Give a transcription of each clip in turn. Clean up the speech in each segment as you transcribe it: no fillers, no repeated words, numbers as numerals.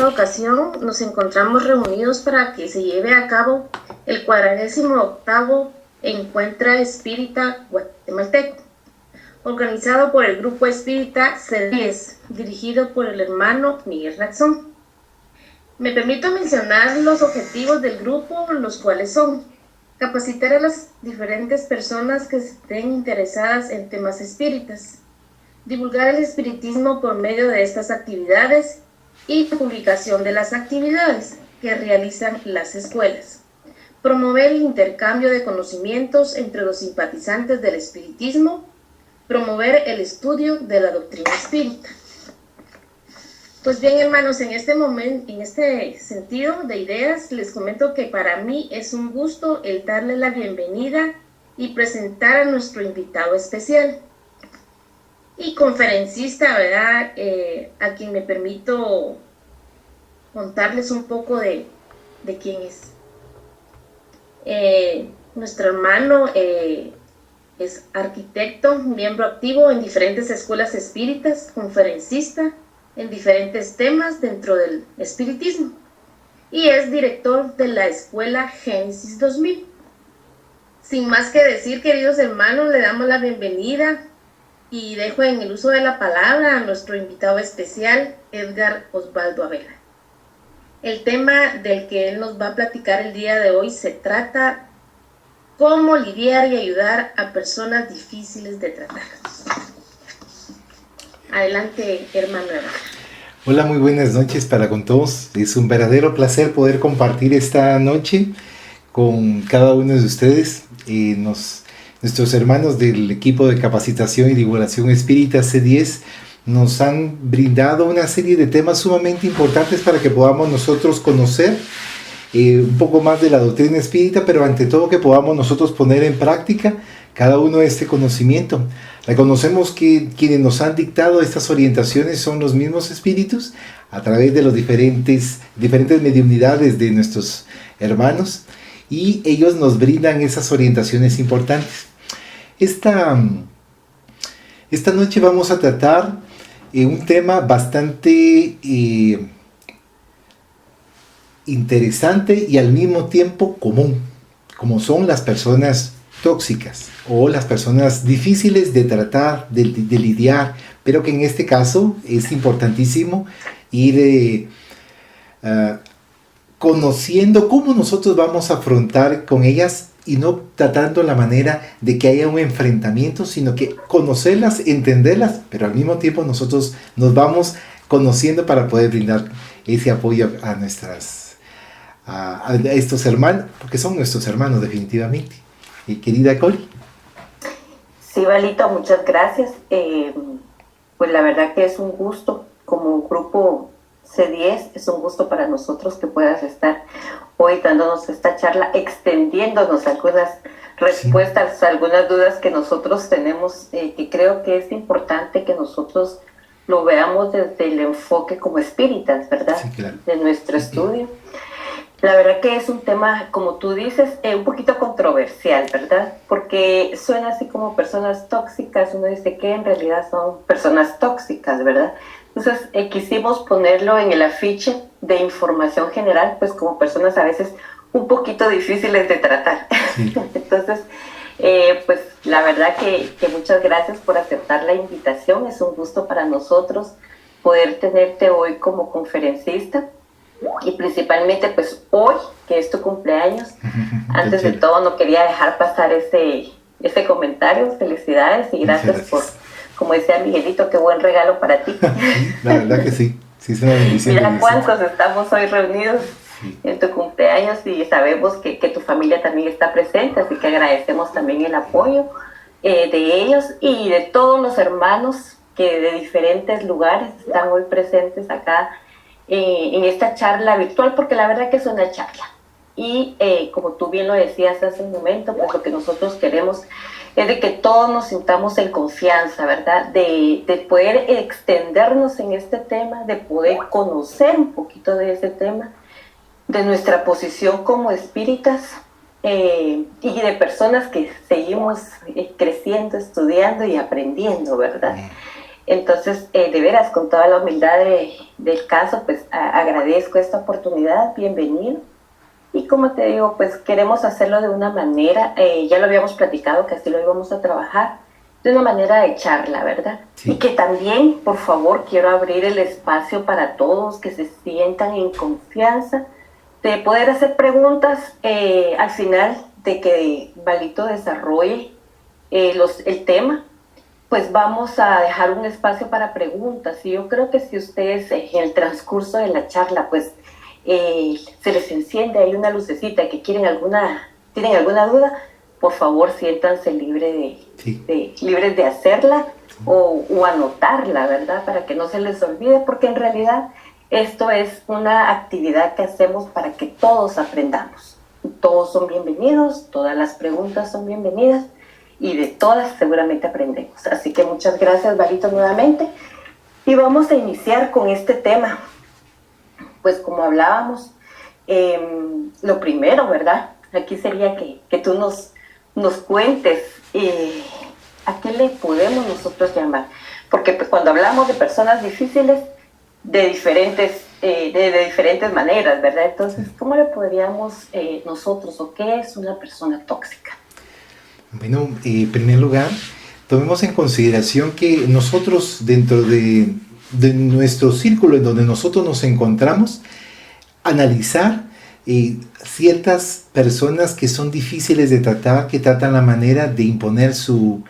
esta ocasión nos encontramos reunidos para que se lleve a cabo el 48º Encuentro Espírita Guatemalteco, organizado por el Grupo Espírita C10, dirigido por el hermano Miguel Raxón. Me permito mencionar los objetivos del grupo, los cuales son: capacitar a las diferentes personas que estén interesadas en temas espíritas, divulgar el espiritismo por medio de estas actividades y publicación de las actividades que realizan las escuelas, promover el intercambio de conocimientos entre los simpatizantes del espiritismo, promover el estudio de la doctrina espírita. Pues bien, hermanos, en este momento, en este sentido de ideas, les comento que para mí es un gusto el darle la bienvenida y presentar a nuestro invitado especial y conferencista, ¿verdad? A quien me permito contarles un poco de quién es. Nuestro hermano es arquitecto, miembro activo en diferentes escuelas espíritas, conferencista en diferentes temas dentro del espiritismo y es director de la escuela Génesis 2000. Sin más que decir, queridos hermanos, le damos la bienvenida y dejo en el uso de la palabra a nuestro invitado especial, Edgar Osvaldo Avela. El tema del que él nos va a platicar el día de hoy se trata cómo lidiar y ayudar a personas difíciles de tratar. Adelante, hermano Avela. Hola, muy buenas noches para con todos. Es un verdadero placer poder compartir esta noche con cada uno de ustedes. Nuestros hermanos del equipo de capacitación y divulgación espírita C10 nos han brindado una serie de temas sumamente importantes para que podamos nosotros conocer un poco más de la doctrina espírita, pero ante todo que podamos nosotros poner en práctica cada uno de este conocimiento. Reconocemos que quienes nos han dictado estas orientaciones son los mismos espíritus a través de los diferentes mediunidades de nuestros hermanos, y ellos nos brindan esas orientaciones importantes. Esta noche vamos a tratar un tema bastante interesante y al mismo tiempo común, como son las personas tóxicas o las personas difíciles de tratar, de lidiar, pero que en este caso es importantísimo ir conociendo cómo nosotros vamos a afrontar con ellas y no tratando la manera de que haya un enfrentamiento, sino que conocerlas, entenderlas, pero al mismo tiempo nosotros nos vamos conociendo para poder brindar ese apoyo a estos hermanos, porque son nuestros hermanos definitivamente. Querida Cori. Sí, Valito, muchas gracias. Pues la verdad que es un gusto, como grupo C10, es un gusto para nosotros que puedas estar hoy dándonos esta charla, extendiéndonos algunas respuestas, sí, algunas dudas que nosotros tenemos, que creo que es importante que nosotros lo veamos desde el enfoque como espíritas, ¿verdad? Sí, claro. De nuestro estudio. La verdad que es un tema, como tú dices, un poquito controversial, ¿verdad? Porque suena así como personas tóxicas, uno dice que en realidad son personas tóxicas, ¿verdad? Entonces quisimos ponerlo en el afiche de información general, pues como personas a veces un poquito difíciles de tratar. Sí. Entonces, pues la verdad que muchas gracias por aceptar la invitación, es un gusto para nosotros poder tenerte hoy como conferencista. Y principalmente pues hoy, que es tu cumpleaños, antes de todo no quería dejar pasar ese comentario. Felicidades y gracias por, como decía Miguelito, qué buen regalo para ti. La verdad que sí, es una bendición. Mira cuántos estamos hoy reunidos en tu cumpleaños y sabemos que tu familia también está presente, así que agradecemos también el apoyo de ellos y de todos los hermanos que de diferentes lugares están hoy presentes acá en esta charla virtual, porque la verdad que es una charla y como tú bien lo decías hace un momento, pues lo que nosotros queremos es de que todos nos sintamos en confianza, ¿verdad? De poder extendernos en este tema, de poder conocer un poquito de ese tema, de nuestra posición como espíritas y de personas que seguimos creciendo, estudiando y aprendiendo, ¿verdad? Entonces, de veras, con toda la humildad del caso, pues agradezco esta oportunidad, bienvenido. Y como te digo, pues queremos hacerlo de una manera, ya lo habíamos platicado que así lo íbamos a trabajar, de una manera de charla, ¿verdad? Sí. Y que también, por favor, quiero abrir el espacio para todos que se sientan en confianza de poder hacer preguntas al final de que Balito desarrolle el tema. Pues vamos a dejar un espacio para preguntas y yo creo que si ustedes en el transcurso de la charla pues se les enciende ahí una lucecita que tienen alguna duda, por favor siéntanse libres de hacerla o anotarla, ¿verdad? Para que no se les olvide, porque en realidad esto es una actividad que hacemos para que todos aprendamos. Todos son bienvenidos, todas las preguntas son bienvenidas y de todas seguramente aprendemos. Así que muchas gracias, Balito, nuevamente. Y vamos a iniciar con este tema. Pues como hablábamos, lo primero, ¿verdad? Aquí sería que tú nos cuentes a qué le podemos nosotros llamar. Porque pues, cuando hablamos de personas difíciles, de diferentes maneras, ¿verdad? Entonces, ¿cómo le podríamos nosotros o qué es una persona tóxica? Bueno, en primer lugar, tomemos en consideración que nosotros dentro de nuestro círculo en donde nosotros nos encontramos, analizar ciertas personas que son difíciles de tratar, que tratan la manera de imponer su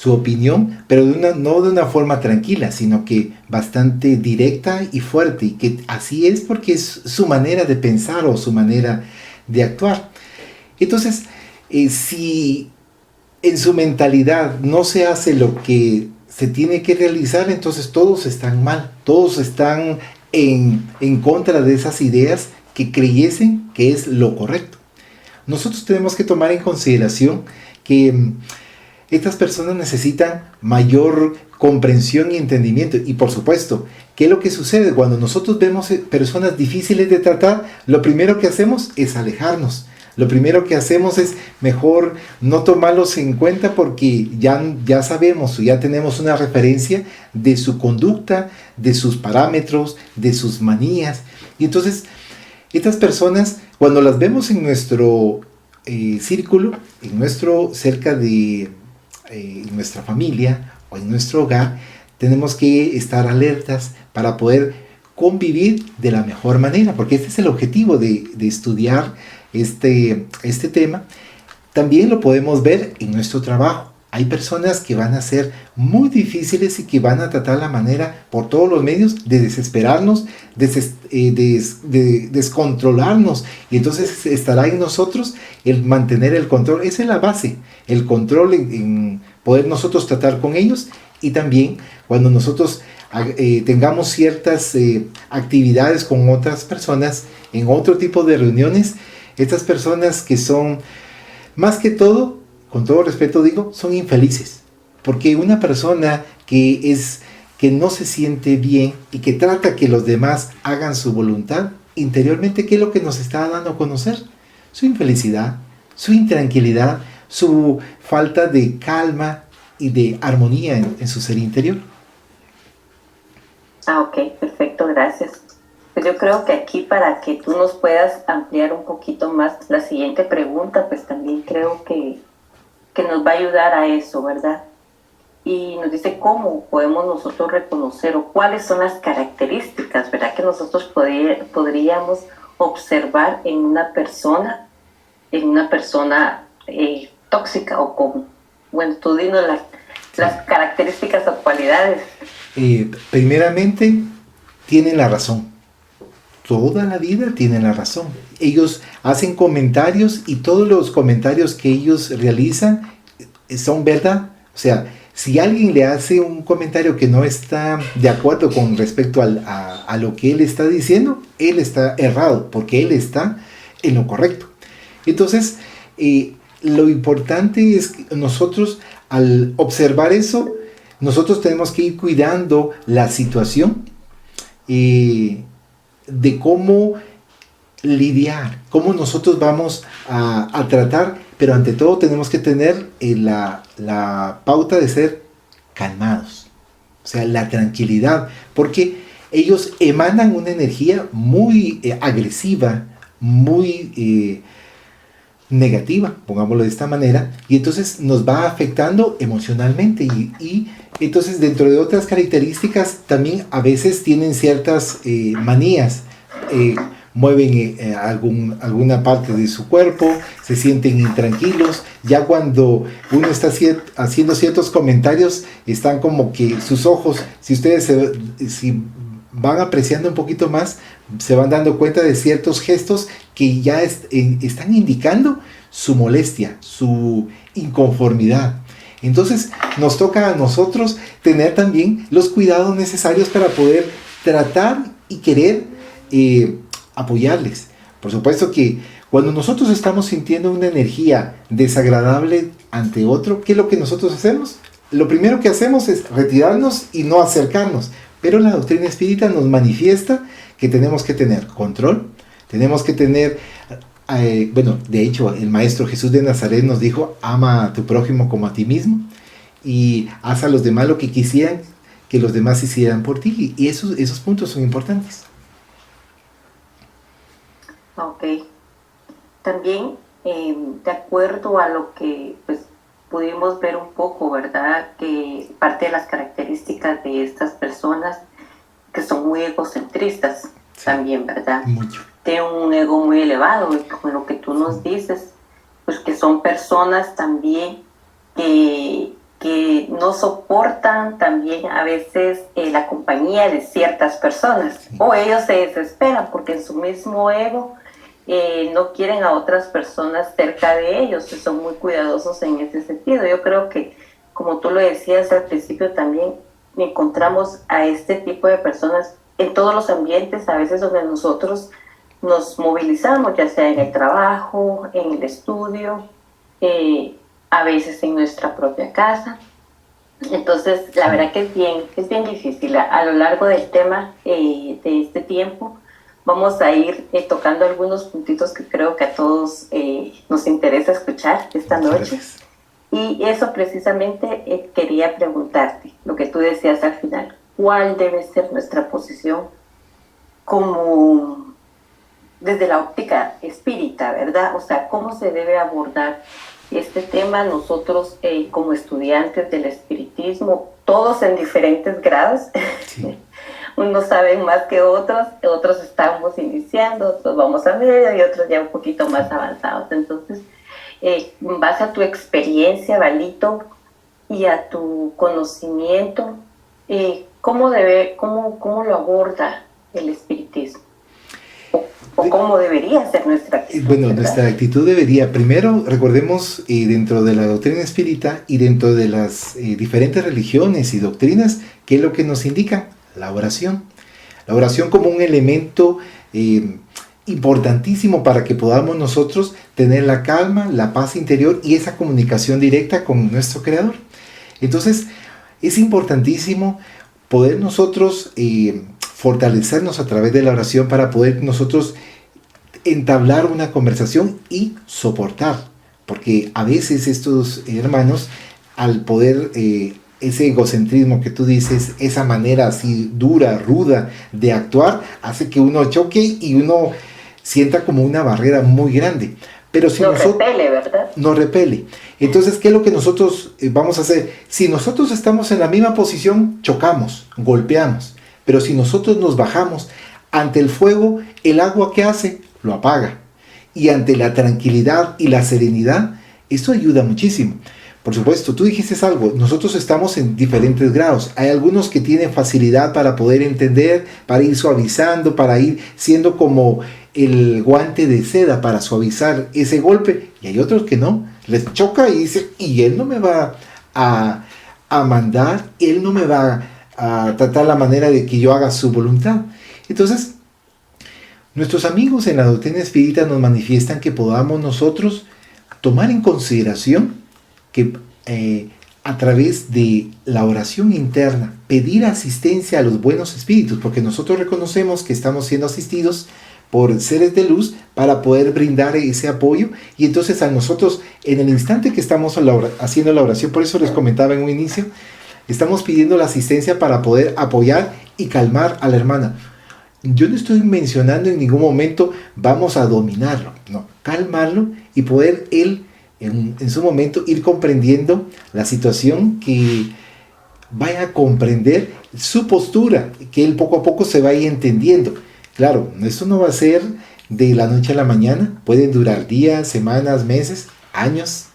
opinión, pero no de una forma tranquila, sino que bastante directa y fuerte, y que así es porque es su manera de pensar o su manera de actuar. Entonces, si en su mentalidad no se hace lo que se tiene que realizar, entonces todos están mal, todos están en contra de esas ideas que creyesen que es lo correcto. Nosotros tenemos que tomar en consideración que estas personas necesitan mayor comprensión y entendimiento. Y por supuesto, ¿qué es lo que sucede? Cuando nosotros vemos personas difíciles de tratar, lo primero que hacemos es alejarnos. Lo primero que hacemos es mejor no tomarlos en cuenta porque ya sabemos o ya tenemos una referencia de su conducta, de sus parámetros, de sus manías. Y entonces, estas personas, cuando las vemos en nuestro círculo, cerca de en nuestra familia o en nuestro hogar, tenemos que estar alertas para poder convivir de la mejor manera, porque este es el objetivo de estudiar este tema. También lo podemos ver en nuestro trabajo. Hay personas que van a ser muy difíciles y que van a tratar la manera por todos los medios de desesperarnos, de descontrolarnos. Y entonces estará en nosotros el mantener el control. Esa es la base, el control en poder nosotros tratar con ellos. Y también cuando nosotros tengamos ciertas actividades con otras personas, en otro tipo de reuniones, estas personas que son, más que todo, con todo respeto digo, son infelices. Porque una persona que no se siente bien y que trata que los demás hagan su voluntad, interiormente, ¿qué es lo que nos está dando a conocer? Su infelicidad, su intranquilidad, su falta de calma y de armonía en su ser interior. Ok, perfecto, gracias. Pues yo creo que aquí para que tú nos puedas ampliar un poquito más la siguiente pregunta, pues también creo que nos va a ayudar a eso, ¿verdad? Y nos dice cómo podemos nosotros reconocer o cuáles son las características, ¿verdad? Que nosotros podríamos observar en una persona tóxica o como, bueno, tú dinos las características o cualidades. Primeramente, tienen la razón. Toda la vida tienen la razón. Ellos hacen comentarios y todos los comentarios que ellos realizan son verdad. O sea, si alguien le hace un comentario que no está de acuerdo con respecto a lo que él está diciendo, él está errado porque él está en lo correcto. Entonces, lo importante es que nosotros, al observar eso, nosotros tenemos que ir cuidando la situación de cómo lidiar, cómo nosotros vamos a tratar, pero ante todo tenemos que tener la pauta de ser calmados. O o sea, la tranquilidad, porque ellos emanan una energía muy agresiva, muy negativa, pongámoslo de esta manera, y entonces nos va afectando emocionalmente y entonces dentro de otras características también a veces tienen ciertas manías, mueven alguna parte de su cuerpo, se sienten intranquilos, ya cuando uno está haciendo ciertos comentarios, están como que sus ojos, si ustedes si van apreciando un poquito más, se van dando cuenta de ciertos gestos que ya están indicando su molestia, su inconformidad. Entonces nos toca a nosotros tener también los cuidados necesarios para poder tratar y querer apoyarles. Por supuesto que cuando nosotros estamos sintiendo una energía desagradable ante otro, ¿qué es lo que nosotros hacemos? Lo primero que hacemos es retirarnos y no acercarnos. Pero la doctrina espírita nos manifiesta que tenemos que tener control, tenemos que tener, de hecho, el Maestro Jesús de Nazaret nos dijo, ama a tu prójimo como a ti mismo y haz a los demás lo que quisieran que los demás hicieran por ti. Y esos puntos son importantes. Ok. También, de acuerdo a lo que pues, pudimos ver un poco, ¿verdad? Que parte de las características de estas personas que son muy egocentristas, sí, también, ¿verdad? Mucho. Tienen un ego muy elevado, y con lo que tú nos dices, pues que son personas también que no soportan también a veces la compañía de ciertas personas, sí, o ellos se desesperan porque en su mismo ego no quieren a otras personas cerca de ellos, y son muy cuidadosos en ese sentido. Yo creo que, como tú lo decías al principio, también encontramos a este tipo de personas en todos los ambientes, a veces donde nosotros nos movilizamos, ya sea en el trabajo, en el estudio, a veces en nuestra propia casa. Entonces, la verdad que es bien difícil. A lo largo del tema de este tiempo, vamos a ir tocando algunos puntitos que creo que a todos nos interesa escuchar esta noche. Y eso precisamente quería preguntarte, lo que tú decías al final, ¿cuál debe ser nuestra posición como desde la óptica espírita, verdad? O sea, ¿cómo se debe abordar este tema nosotros como estudiantes del espiritismo, todos en diferentes grados? Sí. Unos saben más que otros estamos iniciando, otros vamos a medio y otros ya un poquito más avanzados. Entonces, en base a tu experiencia, Valito, y a tu conocimiento, ¿cómo lo aborda el espiritismo? ¿O cómo debería ser nuestra actitud? Bueno, ¿verdad? Nuestra actitud debería, primero, recordemos, dentro de la doctrina espírita y dentro de las diferentes religiones y doctrinas, ¿qué es lo que nos indica? La oración. La oración como un elemento importantísimo para que podamos nosotros tener la calma, la paz interior y esa comunicación directa con nuestro Creador. Entonces, es importantísimo poder nosotros fortalecernos a través de la oración para poder nosotros entablar una conversación y soportar. Porque a veces estos hermanos, al poder ese egocentrismo que tú dices, esa manera así dura, ruda de actuar, hace que uno choque y uno sienta como una barrera muy grande. Pero si nos repele, ¿verdad? Nos repele. Entonces, ¿qué es lo que nosotros vamos a hacer? Si nosotros estamos en la misma posición, chocamos, golpeamos. Pero si nosotros nos bajamos ante el fuego, el agua, ¿qué hace? Lo apaga. Y ante la tranquilidad y la serenidad, eso ayuda muchísimo. Por supuesto, tú dijiste algo, nosotros estamos en diferentes grados. Hay algunos que tienen facilidad para poder entender, para ir suavizando, para ir siendo como el guante de seda para suavizar ese golpe. Y hay otros que no, les choca y dicen, y él no me va a mandar, él no me va a tratar la manera de que yo haga su voluntad. Entonces, nuestros amigos en la doctrina espírita nos manifiestan que podamos nosotros tomar en consideración que a través de la oración interna, pedir asistencia a los buenos espíritus, porque nosotros reconocemos que estamos siendo asistidos por seres de luz para poder brindar ese apoyo, y entonces a nosotros, en el instante que estamos haciendo la oración, por eso les comentaba en un inicio, estamos pidiendo la asistencia para poder apoyar y calmar a la hermana. Yo no estoy mencionando en ningún momento vamos a dominarlo, no, calmarlo y poder él en su momento ir comprendiendo la situación, que vaya a comprender su postura, que él poco a poco se vaya entendiendo. Claro, esto no va a ser de la noche a la mañana, pueden durar días, semanas, meses, años,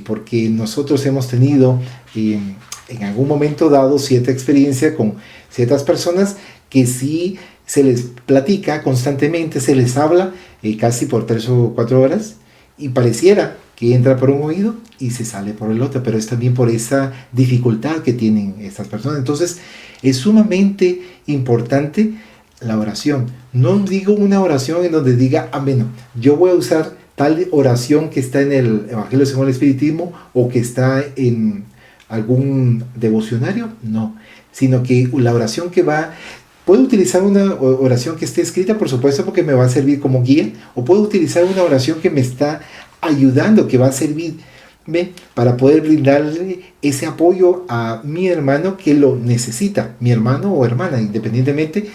porque nosotros hemos tenido en algún momento dado cierta experiencia con ciertas personas que sí se les platica constantemente, se les habla casi por 3 o 4 horas y pareciera que entra por un oído y se sale por el otro, pero es también por esa dificultad que tienen estas personas. Entonces es sumamente importante la oración. No digo una oración en donde diga, bueno, yo voy a usar tal oración que está en el Evangelio según el Espiritismo o que está en algún devocionario, no, sino que la oración que va, puedo utilizar una oración que esté escrita, por supuesto, porque me va a servir como guía, o puedo utilizar una oración que me está ayudando, que va a servirme para poder brindarle ese apoyo a mi hermano que lo necesita, mi hermano o hermana, independientemente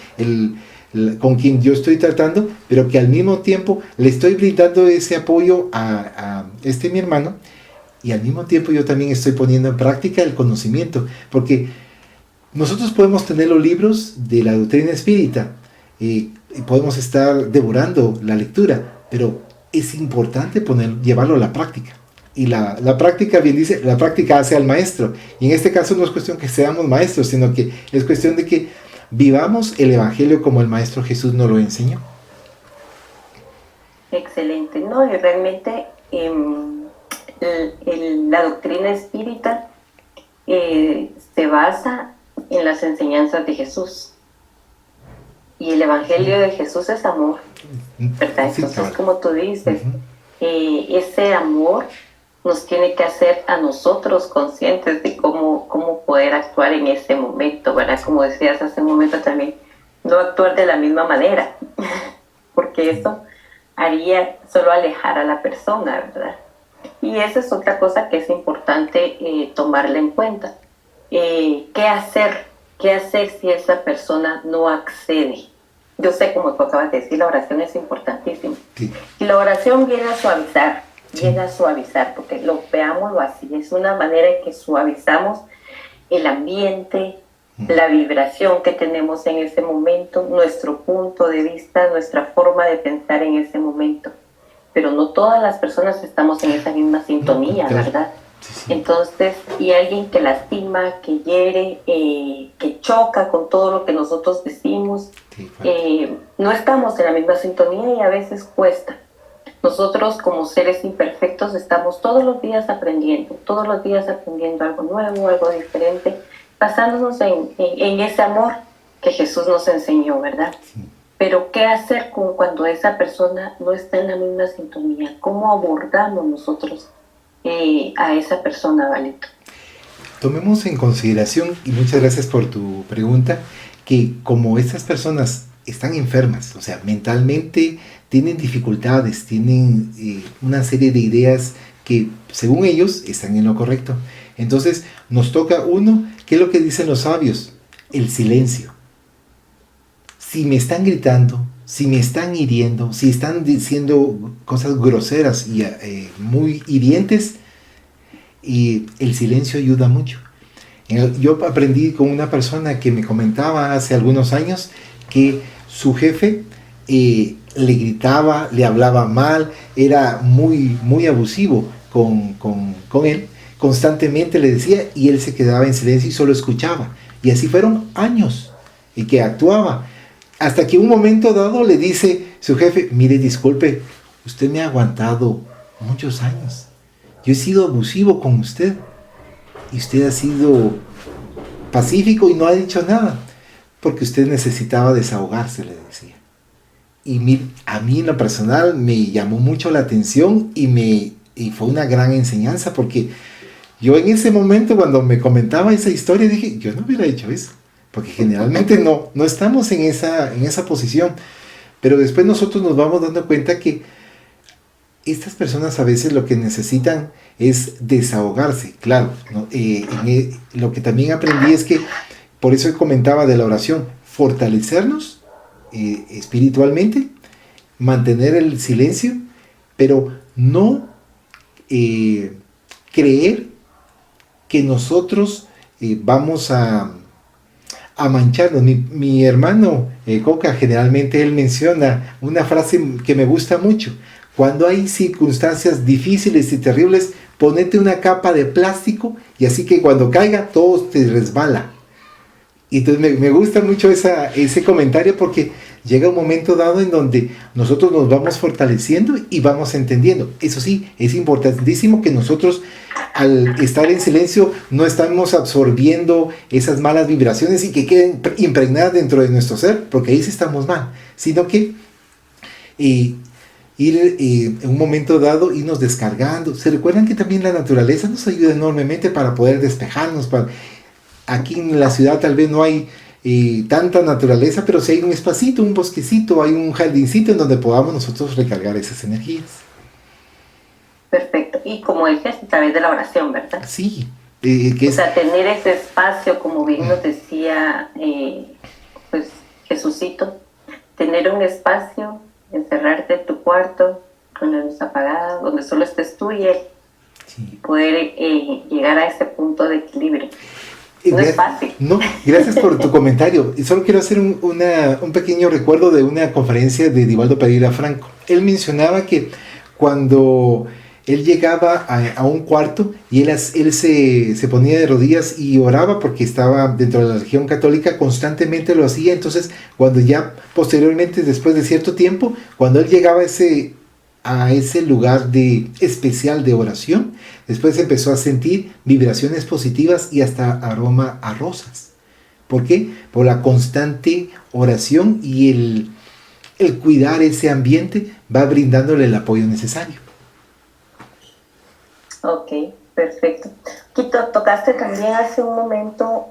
con quien yo estoy tratando, pero que al mismo tiempo le estoy brindando ese apoyo a mi hermano, y al mismo tiempo yo también estoy poniendo en práctica el conocimiento, porque nosotros podemos tener los libros de la doctrina espírita, y podemos estar devorando la lectura, pero es importante llevarlo a la práctica. Y la práctica, bien dice, la práctica hace al maestro. Y en este caso no es cuestión que seamos maestros, sino que es cuestión de que vivamos el Evangelio como el Maestro Jesús nos lo enseñó. Excelente, ¿no? Y realmente la doctrina espírita se basa en las enseñanzas de Jesús. Y el Evangelio de Jesús es amor, ¿verdad? Sí, Entonces, claro. como tú dices, ese amor nos tiene que hacer a nosotros conscientes de cómo poder actuar en ese momento, ¿verdad? Como decías hace un momento también, no actuar de la misma manera, porque eso haría solo alejar a la persona, ¿verdad? Y esa es otra cosa que es importante tomarla en cuenta. ¿Qué hacer? ¿Qué hacer si esa persona no accede? Yo sé, como tú acabas de decir, la oración es importantísima. Sí. Y la oración viene a suavizar, Sí. porque veámoslo así, es una manera en que suavizamos el ambiente, la vibración que tenemos en ese momento, nuestro punto de vista, nuestra forma de pensar en ese momento. Pero no todas las personas estamos en esa misma sintonía, claro. ¿verdad? Sí. Entonces, y alguien que lastima, que hiere, que choca con todo lo que nosotros decimos, Sí, no estamos en la misma sintonía y a veces cuesta. Nosotros como seres imperfectos estamos todos los días aprendiendo algo nuevo, algo diferente, basándonos en ese amor que Jesús nos enseñó, ¿verdad? Sí. Pero ¿qué hacer cuando esa persona no está en la misma sintonía? ¿Cómo abordamos nosotros a esa persona, Valito? Tomemos en consideración, y muchas gracias por tu pregunta, que como estas personas están enfermas, o sea, mentalmente tienen dificultades, tienen una serie de ideas que según ellos están en lo correcto. Entonces nos toca ¿qué es lo que dicen los sabios? El silencio. Si me están gritando, si me están hiriendo, si están diciendo cosas groseras y muy hirientes, y el silencio ayuda mucho. Yo aprendí con una persona que me comentaba hace algunos años que su jefe le gritaba, le hablaba mal, era muy, muy abusivo con él, constantemente le decía y él se quedaba en silencio y solo escuchaba. Y así fueron años y que actuaba. Hasta que un momento dado le dice su jefe, mire, disculpe, usted me ha aguantado muchos años. Yo he sido abusivo con usted y usted ha sido pacífico y no ha dicho nada, porque usted necesitaba desahogarse, le decía. Y a mí en lo personal me llamó mucho la atención y fue una gran enseñanza, porque yo en ese momento cuando me comentaba esa historia dije, yo no hubiera hecho eso, porque generalmente no estamos en esa posición, pero después nosotros nos vamos dando cuenta que estas personas a veces lo que necesitan es desahogarse, claro, ¿no? Lo que también aprendí es que, por eso comentaba de la oración, fortalecernos espiritualmente, mantener el silencio, pero no creer que nosotros vamos a mancharnos. Mi hermano Coca, generalmente él menciona una frase que me gusta mucho: cuando hay circunstancias difíciles y terribles, ponete una capa de plástico y así que cuando caiga todo te resbala. Y entonces me gusta mucho ese comentario, porque llega un momento dado en donde nosotros nos vamos fortaleciendo y vamos entendiendo. Eso sí, es importantísimo que nosotros, al estar en silencio, no estamos absorbiendo esas malas vibraciones y que queden impregnadas dentro de nuestro ser, porque ahí sí estamos mal, sino que ir en un momento dado, irnos descargando. Se recuerdan que también la naturaleza nos ayuda enormemente para poder despejarnos. Aquí en la ciudad tal vez no hay tanta naturaleza, pero si hay un espacito, un bosquecito, hay un jardincito en donde podamos nosotros recargar esas energías. Perfecto. Y como dices, a través de la oración, ¿verdad? Sí. O sea, tener ese espacio, como bien nos decía pues Jesucito, tener un espacio, encerrarte en tu cuarto con la luz apagada, donde solo estés tú y él, sí. Poder llegar a ese punto de equilibrio. No es fácil. No, gracias por tu comentario. Solo quiero hacer un pequeño recuerdo de una conferencia de Divaldo Pereira Franco. Él mencionaba que cuando él llegaba a un cuarto y él se ponía de rodillas y oraba, porque estaba dentro de la religión católica, constantemente lo hacía. Entonces, cuando ya posteriormente, después de cierto tiempo, cuando él llegaba a ese lugar especial de oración, después empezó a sentir vibraciones positivas y hasta aroma a rosas. ¿Por qué? Por la constante oración y el cuidar ese ambiente va brindándole el apoyo necesario. Ok, perfecto. Quito, tocaste también hace un momento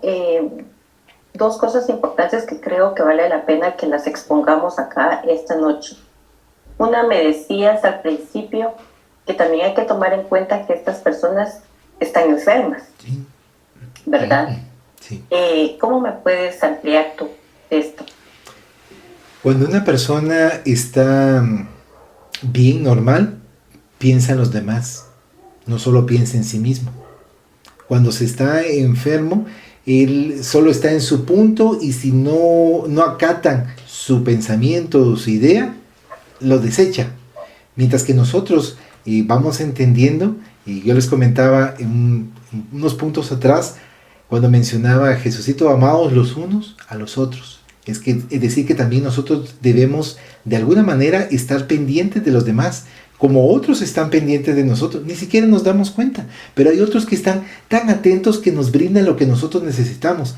dos cosas importantes que creo que vale la pena que las expongamos acá esta noche. Una, me decías al principio que también hay que tomar en cuenta que estas personas están enfermas, sí. ¿Verdad? Sí. ¿Cómo me puedes ampliar tú esto? Cuando una persona está bien, normal, piensa en los demás, no solo piensa en sí mismo. Cuando se está enfermo, él solo está en su punto, y si no acatan su pensamiento, su idea, lo desecha. Mientras que nosotros vamos entendiendo, y yo les comentaba en unos puntos atrás, cuando mencionaba a Jesucito, amados los unos a los otros. Es decir, que también nosotros debemos de alguna manera estar pendientes de los demás, como otros están pendientes de nosotros. Ni siquiera nos damos cuenta, pero hay otros que están tan atentos que nos brindan lo que nosotros necesitamos.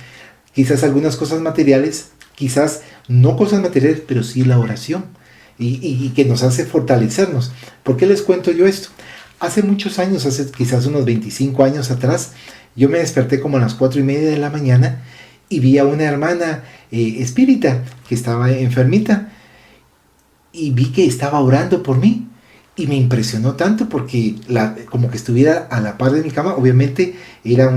Quizás algunas cosas materiales, quizás no cosas materiales, pero sí la oración. Y que nos hace fortalecernos. ¿Por qué les cuento yo esto? Hace muchos años, hace quizás unos 25 años atrás, yo me desperté como a las 4:30 de la mañana y vi a una hermana espírita que estaba enfermita, y vi que estaba orando por mí, y me impresionó tanto porque como que estuviera a la par de mi cama. Obviamente era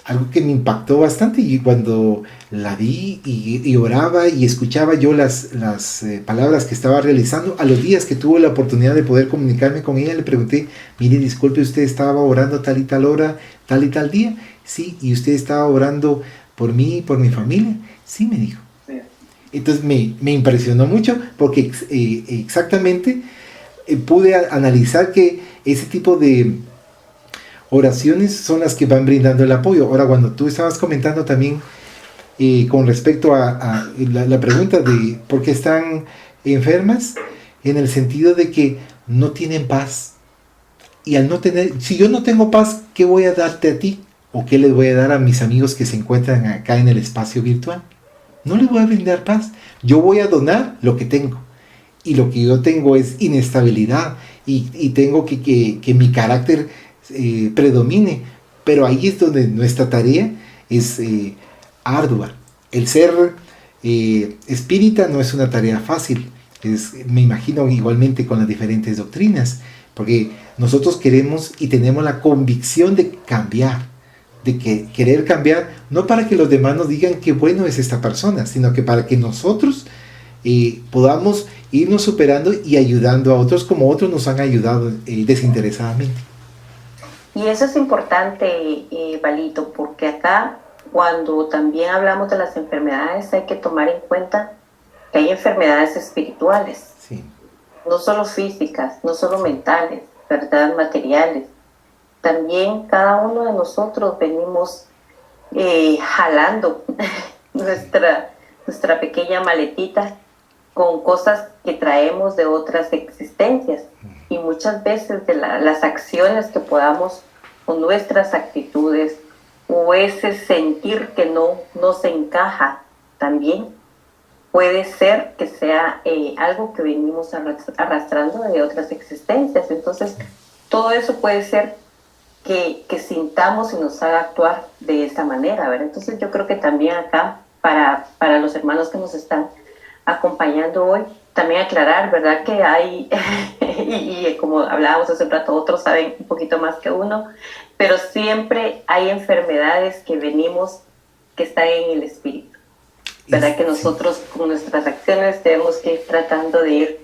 algo que me impactó bastante, y cuando la vi y oraba y escuchaba yo las palabras que estaba realizando, a los días que tuve la oportunidad de poder comunicarme con ella, le pregunté: mire, disculpe, ¿usted estaba orando tal y tal hora, tal y tal día? Sí. ¿Y usted estaba orando por mí y por mi familia? Sí, me dijo. Entonces me impresionó mucho, porque exactamente pude analizar que ese tipo de oraciones son las que van brindando el apoyo. Ahora, cuando tú estabas comentando también con respecto a la pregunta de por qué están enfermas, en el sentido de que no tienen paz. Y al no tener, si yo no tengo paz, ¿qué voy a darte a ti? ¿O qué les voy a dar a mis amigos que se encuentran acá en el espacio virtual? No les voy a brindar paz. Yo voy a donar lo que tengo. Y lo que yo tengo es inestabilidad. Y tengo que mi carácter predomine. Pero ahí es donde nuestra tarea es ardua. El ser espírita no es una tarea fácil. Me imagino igualmente con las diferentes doctrinas, porque nosotros queremos y tenemos la convicción de cambiar, de que querer cambiar, no para que los demás nos digan qué bueno es esta persona, sino que para que nosotros podamos irnos superando y ayudando a otros como otros nos han ayudado desinteresadamente. Y eso es importante, Balito, porque acá cuando también hablamos de las enfermedades hay que tomar en cuenta que hay enfermedades espirituales, Sí. no solo físicas, no solo mentales, ¿verdad? Materiales. También cada uno de nosotros venimos jalando nuestra pequeña maletita con cosas que traemos de otras existencias. Y muchas veces de las acciones que podamos, o nuestras actitudes, o ese sentir que no se encaja también, puede ser que sea algo que venimos arrastrando de otras existencias. Entonces, todo eso puede ser que sintamos y nos haga actuar de esa manera, ¿verdad? Entonces, yo creo que también acá, para los hermanos que nos están acompañando hoy, también aclarar, ¿verdad? Que hay, y como hablábamos hace un rato, otros saben un poquito más que uno, pero siempre hay enfermedades que están en el espíritu, ¿verdad? Que nosotros con nuestras acciones tenemos que ir tratando de ir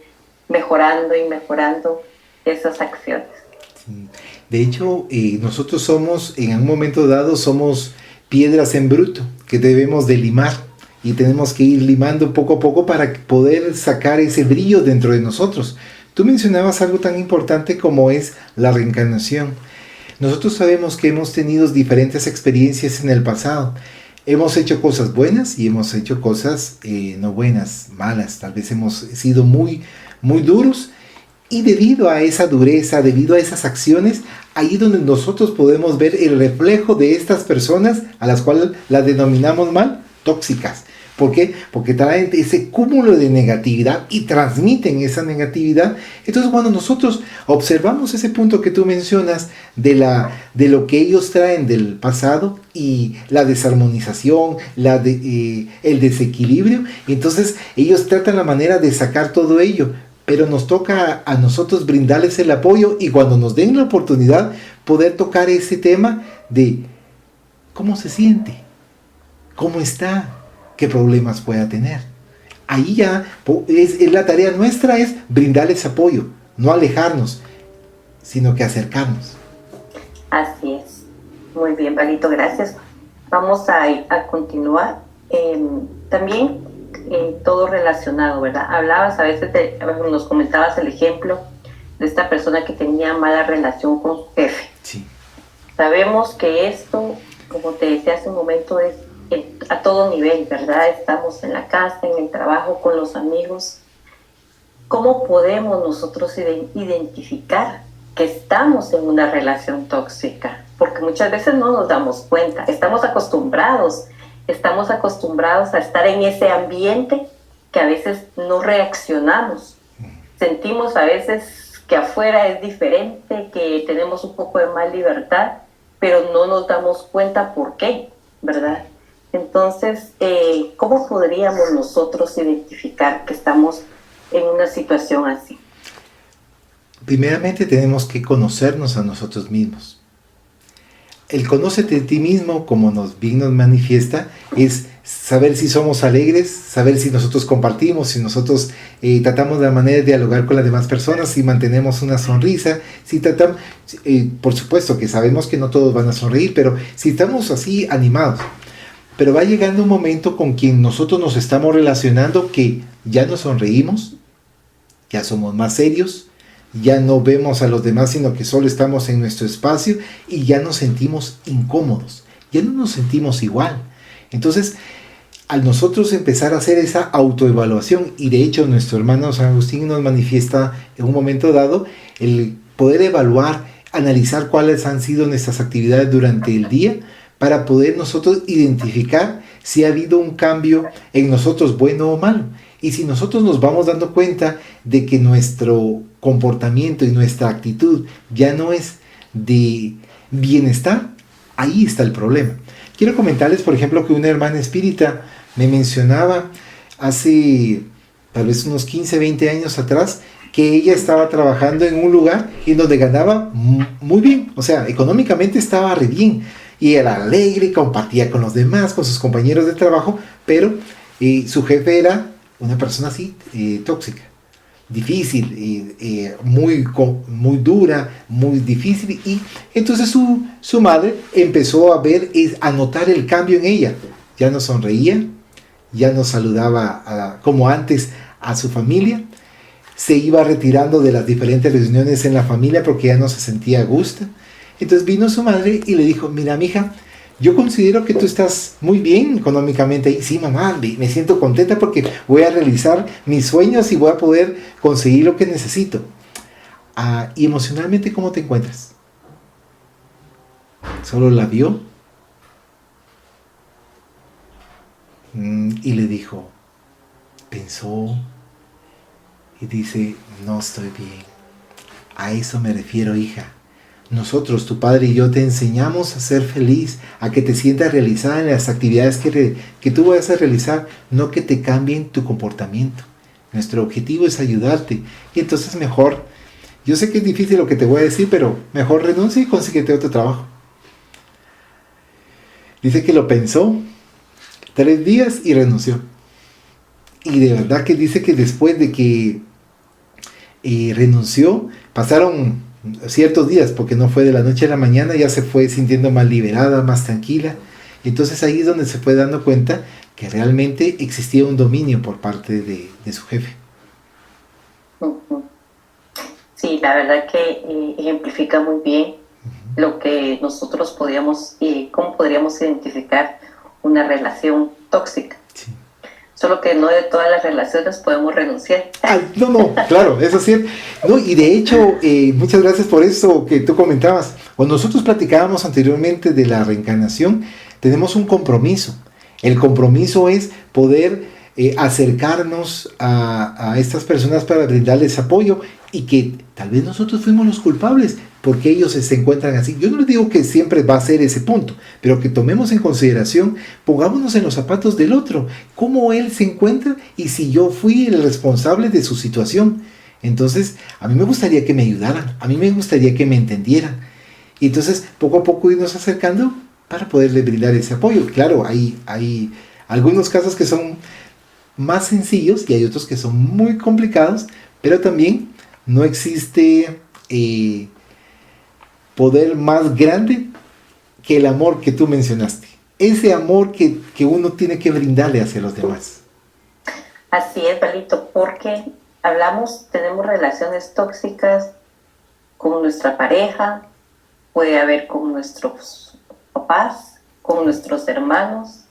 mejorando y mejorando esas acciones. Sí. De hecho, nosotros en un momento dado, somos piedras en bruto que debemos de limar. Y tenemos que ir limando poco a poco para poder sacar ese brillo dentro de nosotros. Tú mencionabas algo tan importante como es la reencarnación. Nosotros sabemos que hemos tenido diferentes experiencias en el pasado. Hemos hecho cosas buenas y hemos hecho cosas no buenas, malas. Tal vez hemos sido muy, muy duros. Y debido a esa dureza, debido a esas acciones, ahí es donde nosotros podemos ver el reflejo de estas personas a las cuales las denominamos mal, tóxicas. ¿Por qué? Porque traen ese cúmulo de negatividad y transmiten esa negatividad. Entonces, cuando nosotros observamos ese punto que tú mencionas de lo que ellos traen del pasado y la desarmonización, el desequilibrio, entonces ellos tratan la manera de sacar todo ello. Pero nos toca a nosotros brindarles el apoyo y cuando nos den la oportunidad poder tocar ese tema de cómo se siente, cómo está, qué problemas pueda tener. Ahí ya es la tarea nuestra, es brindarles apoyo, no alejarnos, sino que acercarnos. Así es. Muy bien, Valito, gracias. Vamos a continuar. También todo relacionado, ¿verdad? Hablabas a veces, nos comentabas el ejemplo de esta persona que tenía mala relación con su jefe. Sí. Sabemos que esto, como te decía hace un momento, es a todo nivel, ¿verdad? Estamos en la casa, en el trabajo, con los amigos. ¿Cómo podemos nosotros identificar que estamos en una relación tóxica? Porque muchas veces no nos damos cuenta. Estamos acostumbrados a estar en ese ambiente que a veces no reaccionamos. Sentimos a veces que afuera es diferente, que tenemos un poco de más libertad, pero no nos damos cuenta por qué, ¿verdad? Entonces, ¿cómo podríamos nosotros identificar que estamos en una situación así? Primeramente tenemos que conocernos a nosotros mismos. El conócete a ti mismo, como bien nos manifiesta, es saber si somos alegres, saber si nosotros compartimos, si nosotros tratamos de la manera de dialogar con las demás personas, si mantenemos una sonrisa, si tratamos, por supuesto que sabemos que no todos van a sonreír, pero si estamos así animados. Pero va llegando un momento con quien nosotros nos estamos relacionando que ya no sonreímos, ya somos más serios, ya no vemos a los demás, sino que solo estamos en nuestro espacio y ya nos sentimos incómodos, ya no nos sentimos igual. Entonces, al nosotros empezar a hacer esa autoevaluación, y de hecho nuestro hermano San Agustín nos manifiesta en un momento dado el poder evaluar, analizar cuáles han sido nuestras actividades durante el día, para poder nosotros identificar si ha habido un cambio en nosotros, bueno o malo. Y si nosotros nos vamos dando cuenta de que nuestro comportamiento y nuestra actitud ya no es de bienestar, ahí está el problema. Quiero comentarles, por ejemplo, que una hermana espírita me mencionaba hace tal vez unos 15, 20 años atrás, que ella estaba trabajando en un lugar en donde ganaba muy bien, o sea, económicamente estaba re bien, y era alegre, compartía con los demás, con sus compañeros de trabajo, pero su jefe era una persona así, tóxica, difícil, muy dura, muy difícil, y entonces su madre empezó a ver, a notar el cambio en ella. Ya no sonreía, ya no saludaba como antes a su familia, se iba retirando de las diferentes reuniones en la familia porque ya no se sentía a gusto. Entonces vino su madre y le dijo: mira, mija, yo considero que tú estás muy bien económicamente. Y sí, mamá, me siento contenta porque voy a realizar mis sueños y voy a poder conseguir lo que necesito. ¿Y emocionalmente cómo te encuentras? Solo la vio y le dijo, pensó y dice: no estoy bien. A eso me refiero, hija. Nosotros, tu padre y yo, te enseñamos a ser feliz, a que te sientas realizada en las actividades que tú vayas a realizar, no que te cambien tu comportamiento. Nuestro objetivo es ayudarte. Y entonces mejor, yo sé que es difícil lo que te voy a decir, pero mejor renuncia y consíguete otro trabajo. Dice que lo pensó 3 días y renunció. Y de verdad que dice que después de que renunció, pasaron ciertos días, porque no fue de la noche a la mañana, ya se fue sintiendo más liberada, más tranquila. Entonces ahí es donde se fue dando cuenta que realmente existía un dominio por parte de su jefe. Sí, la verdad que ejemplifica muy bien lo que nosotros podíamos, cómo podríamos identificar una relación tóxica. Sí. Solo que no de todas las relaciones podemos renunciar. No, claro, eso sí. No, y de hecho, muchas gracias por eso que tú comentabas. Cuando nosotros platicábamos anteriormente de la reencarnación, tenemos un compromiso. El compromiso es poder acercarnos a estas personas para brindarles apoyo, y que tal vez nosotros fuimos los culpables porque ellos se encuentran así. Yo no les digo que siempre va a ser ese punto, pero que tomemos en consideración, pongámonos en los zapatos del otro, cómo él se encuentra y si yo fui el responsable de su situación. Entonces, a mí me gustaría que me ayudaran, a mí me gustaría que me entendieran. Y entonces, poco a poco irnos acercando para poderle brindar ese apoyo. Claro, hay algunos casos que son más sencillos y hay otros que son muy complicados, pero también no existe poder más grande que el amor que tú mencionaste. Ese amor que uno tiene que brindarle hacia los demás. Así es, Palito, porque tenemos relaciones tóxicas con nuestra pareja, puede haber con nuestros papás, con nuestros hermanos,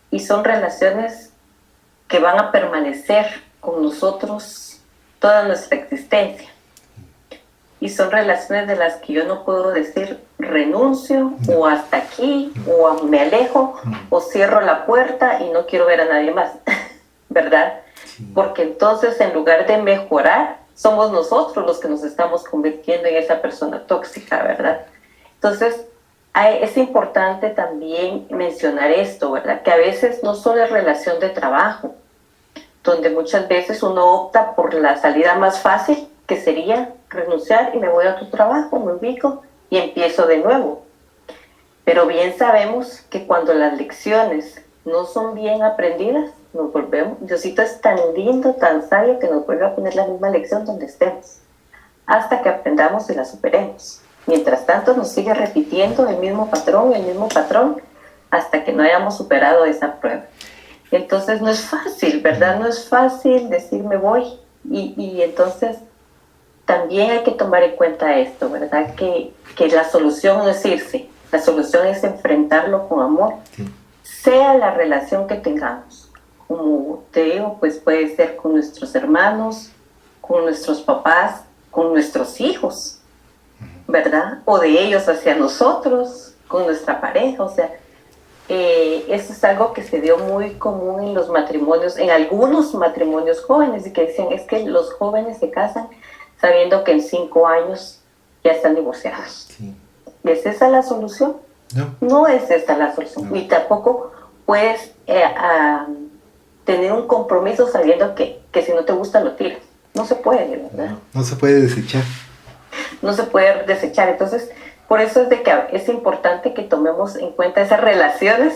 y son relaciones que van a permanecer con nosotros toda nuestra existencia. Y son relaciones de las que yo no puedo decir renuncio, o hasta aquí, o me alejo, o cierro la puerta y no quiero ver a nadie más, ¿verdad? Sí. Porque entonces, en lugar de mejorar, somos nosotros los que nos estamos convirtiendo en esa persona tóxica, ¿verdad? Entonces, es importante también mencionar esto, ¿verdad? Que a veces no solo es relación de trabajo, donde muchas veces uno opta por la salida más fácil, que sería renunciar y me voy a tu trabajo, me ubico y empiezo de nuevo. Pero bien sabemos que cuando las lecciones no son bien aprendidas, nos volvemos. Diosito es tan lindo, tan sabio, que nos vuelve a poner la misma lección donde estemos, hasta que aprendamos y la superemos. Mientras tanto nos sigue repitiendo el mismo patrón, hasta que no hayamos superado esa prueba. Entonces no es fácil, ¿verdad? No es fácil decir me voy. Y entonces también hay que tomar en cuenta esto, ¿verdad? Que la solución no es irse, la solución es enfrentarlo con amor, sí. Sea la relación que tengamos. Como te digo, pues puede ser con nuestros hermanos, con nuestros papás, con nuestros hijos, ¿verdad? O de ellos hacia nosotros, con nuestra pareja, o sea, eso es algo que se dio muy común en los matrimonios, en algunos matrimonios jóvenes, y que dicen, es que los jóvenes se casan sabiendo que en 5 años ya están divorciados. Sí. ¿Es esa la solución? No es esa la solución. No. Y tampoco puedes tener un compromiso sabiendo que que si no te gusta lo tiras. No se puede, ¿verdad? No se puede desechar. No se puede desechar. Entonces, por eso es de que es importante que tomemos en cuenta esas relaciones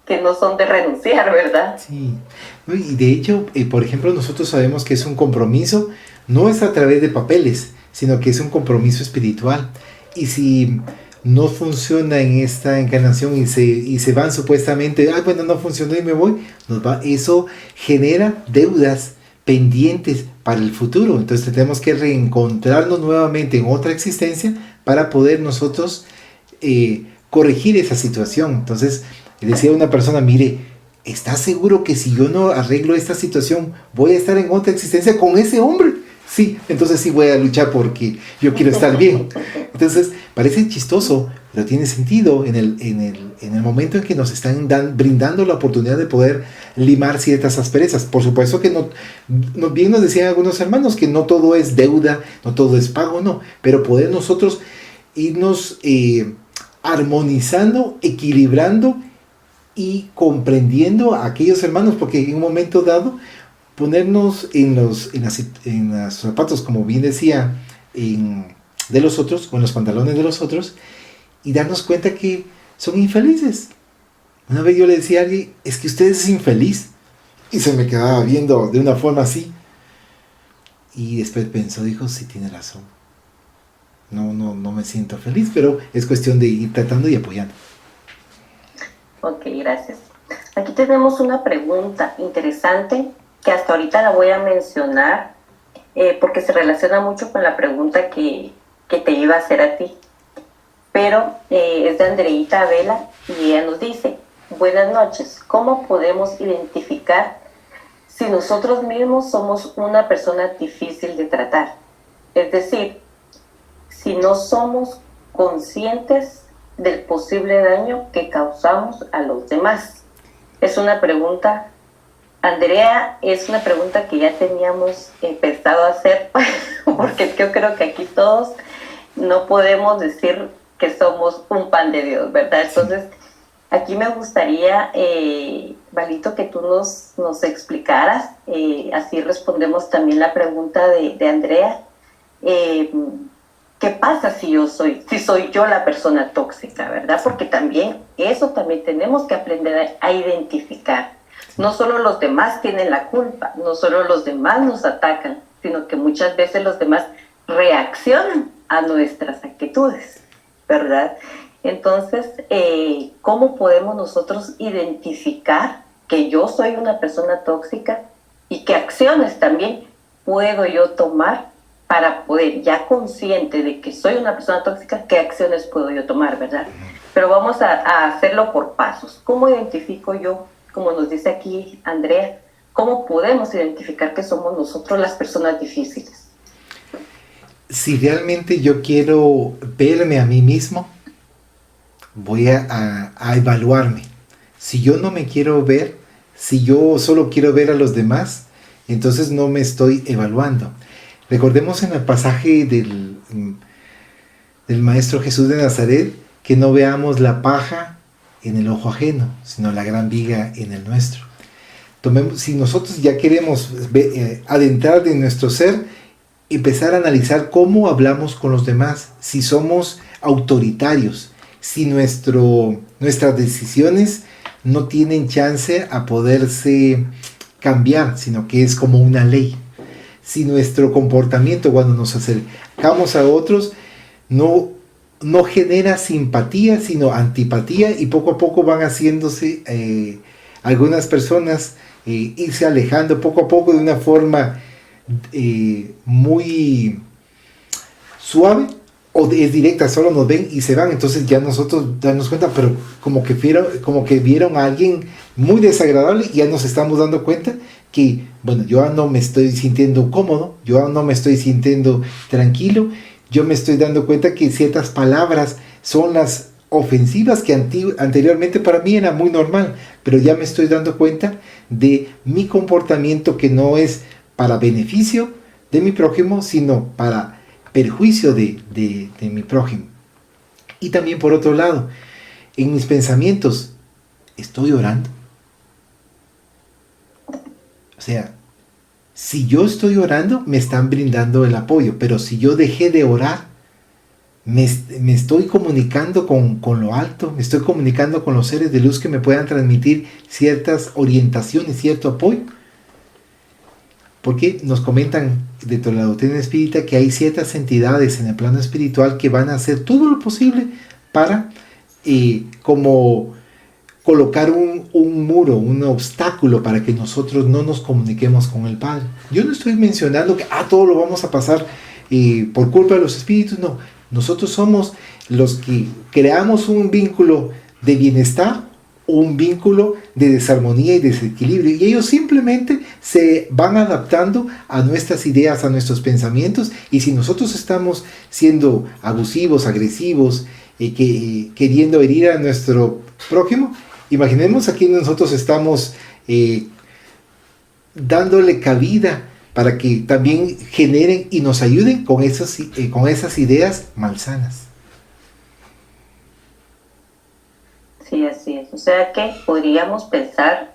que no son de renunciar, ¿verdad? Sí. Y de hecho, por ejemplo, nosotros sabemos que es un compromiso, no es a través de papeles, sino que es un compromiso espiritual. Y si no funciona en esta encarnación y se van supuestamente, ay, bueno, no funcionó y me voy, eso genera deudas pendientes para el futuro. Entonces tenemos que reencontrarnos nuevamente en otra existencia para poder nosotros corregir esa situación. Entonces decía una persona, mire, ¿estás seguro que si yo no arreglo esta situación voy a estar en otra existencia con ese hombre? Sí, entonces sí voy a luchar porque yo quiero estar bien. Entonces parece chistoso, pero tiene sentido en el momento en que nos están brindando la oportunidad de poder limar ciertas asperezas. Por supuesto que bien nos decían algunos hermanos que no todo es deuda, no todo es pago, no, pero poder nosotros irnos armonizando, equilibrando y comprendiendo a aquellos hermanos, porque en un momento dado ponernos en los zapatos, como bien decía, de los otros, o en los pantalones de los otros, y darnos cuenta que son infelices. Una vez yo le decía a alguien, es que usted es infeliz, y se me quedaba viendo de una forma así, y después pensó, dijo, sí, tiene razón, no me siento feliz, pero es cuestión de ir tratando y apoyando. Ok, gracias. Aquí tenemos una pregunta interesante que hasta ahorita la voy a mencionar porque se relaciona mucho con la pregunta que te iba a hacer a ti. Pero es de Andreita Vela y ella nos dice, buenas noches, ¿cómo podemos identificar si nosotros mismos somos una persona difícil de tratar? Es decir, si no somos conscientes del posible daño que causamos a los demás. Es una pregunta, Andrea, es una pregunta que ya teníamos pensado hacer, porque yo creo que aquí todos no podemos decir que somos un pan de Dios, ¿verdad? Entonces, aquí me gustaría, Valito, que tú nos explicaras, así respondemos también la pregunta de Andrea, ¿qué pasa si soy yo la persona tóxica, verdad? Porque también tenemos que aprender a identificar. No solo los demás tienen la culpa, no solo los demás nos atacan, sino que muchas veces los demás reaccionan a nuestras actitudes, ¿verdad? Entonces, ¿cómo podemos nosotros identificar que yo soy una persona tóxica y qué acciones también puedo yo tomar para poder, ya consciente de que soy una persona tóxica, qué acciones puedo yo tomar, ¿verdad? Pero vamos a hacerlo por pasos. ¿Cómo identifico yo, como nos dice aquí Andrea, cómo podemos identificar que somos nosotros las personas difíciles? Si realmente yo quiero verme a mí mismo, voy a evaluarme. Si yo no me quiero ver, si yo solo quiero ver a los demás, entonces no me estoy evaluando. Recordemos en el pasaje del Maestro Jesús de Nazaret que no veamos la paja en el ojo ajeno, sino la gran viga en el nuestro. Si nosotros ya queremos adentrar en nuestro ser, empezar a analizar cómo hablamos con los demás, si somos autoritarios, si nuestras decisiones no tienen chance a poderse cambiar, sino que es como una ley. Si nuestro comportamiento cuando nos acercamos a otros no genera simpatía, sino antipatía, y poco a poco van haciéndose algunas personas irse alejando poco a poco de una forma muy suave, o es directa, solo nos ven y se van. Entonces ya nosotros darnos cuenta, pero como que vieron a alguien muy desagradable, y ya nos estamos dando cuenta que, bueno, yo no me estoy sintiendo cómodo, yo no me estoy sintiendo tranquilo, yo me estoy dando cuenta que ciertas palabras son las ofensivas que anteriormente para mí era muy normal, pero ya me estoy dando cuenta de mi comportamiento que no es para beneficio de mi prójimo, sino para perjuicio de mi prójimo. Y también por otro lado, en mis pensamientos, ¿estoy orando? O sea, Si yo estoy orando, me están brindando el apoyo, pero si yo dejé de orar, me estoy comunicando con lo alto, me estoy comunicando con los seres de luz que me puedan transmitir ciertas orientaciones, cierto apoyo. Porque nos comentan dentro de la doctrina espírita que hay ciertas entidades en el plano espiritual que van a hacer todo lo posible para como colocar un muro, un obstáculo para que nosotros no nos comuniquemos con el Padre. Yo no estoy mencionando que todo lo vamos a pasar por culpa de los espíritus, no. Nosotros somos los que creamos un vínculo de bienestar, un vínculo de desarmonía y desequilibrio, y ellos simplemente se van adaptando a nuestras ideas, a nuestros pensamientos, y si nosotros estamos siendo abusivos, agresivos, queriendo herir a nuestro prójimo, imaginemos aquí nosotros estamos dándole cabida para que también generen y nos ayuden con esas ideas malsanas. Sí, así es. O sea que podríamos pensar,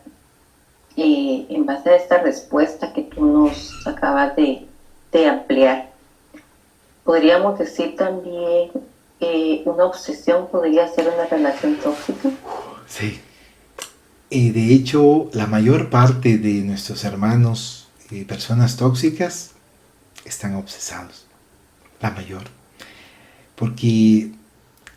en base a esta respuesta que tú nos acabas de ampliar, podríamos decir también que una obsesión podría ser una relación tóxica. Sí. De hecho, la mayor parte de nuestros hermanos, personas tóxicas, están obsesados. La mayor. Porque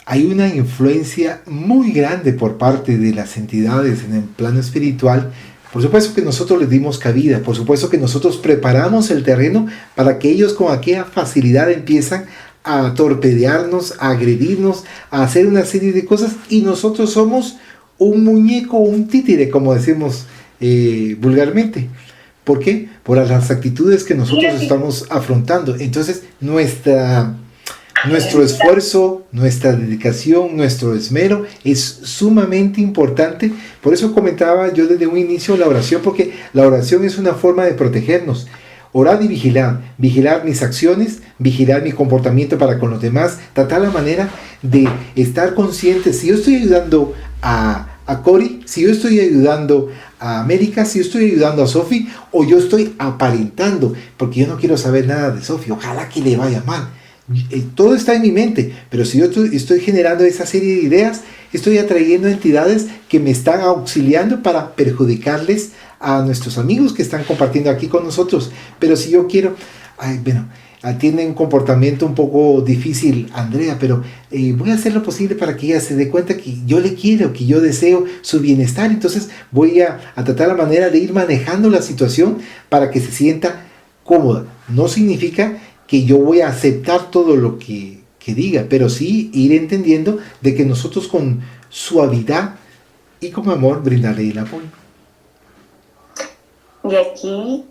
hay una influencia muy grande por parte de las entidades en el plano espiritual. Por supuesto que nosotros les dimos cabida, por supuesto que nosotros preparamos el terreno para que ellos con aquella facilidad empiezan a torpedearnos, a agredirnos, a hacer una serie de cosas, y nosotros somos un muñeco, un títere, como decimos vulgarmente. ¿Por qué? Por las actitudes que nosotros estamos afrontando. Entonces, nuestro esfuerzo, nuestra dedicación, nuestro esmero es sumamente importante. Por eso comentaba yo desde un inicio la oración, porque la oración es una forma de protegernos. Orar y vigilar mis acciones, vigilar mi comportamiento para con los demás, tratar la manera de estar consciente. Si yo estoy ayudando a Cory, si yo estoy ayudando a América, si yo estoy ayudando a Sophie, o yo estoy aparentando, porque yo no quiero saber nada de Sophie, ojalá que le vaya mal. Todo está en mi mente, pero si yo estoy generando esa serie de ideas, estoy atrayendo entidades que me están auxiliando para perjudicarles a nuestros amigos que están compartiendo aquí con nosotros. Pero si yo quiero, tiene un comportamiento un poco difícil Andrea, pero voy a hacer lo posible para que ella se dé cuenta que yo le quiero, que yo deseo su bienestar. Entonces voy a tratar la manera de ir manejando la situación para que se sienta cómoda. No significa que yo voy a aceptar todo lo que diga, pero sí ir entendiendo de que nosotros con suavidad y con amor brindarle el apoyo. Y aquí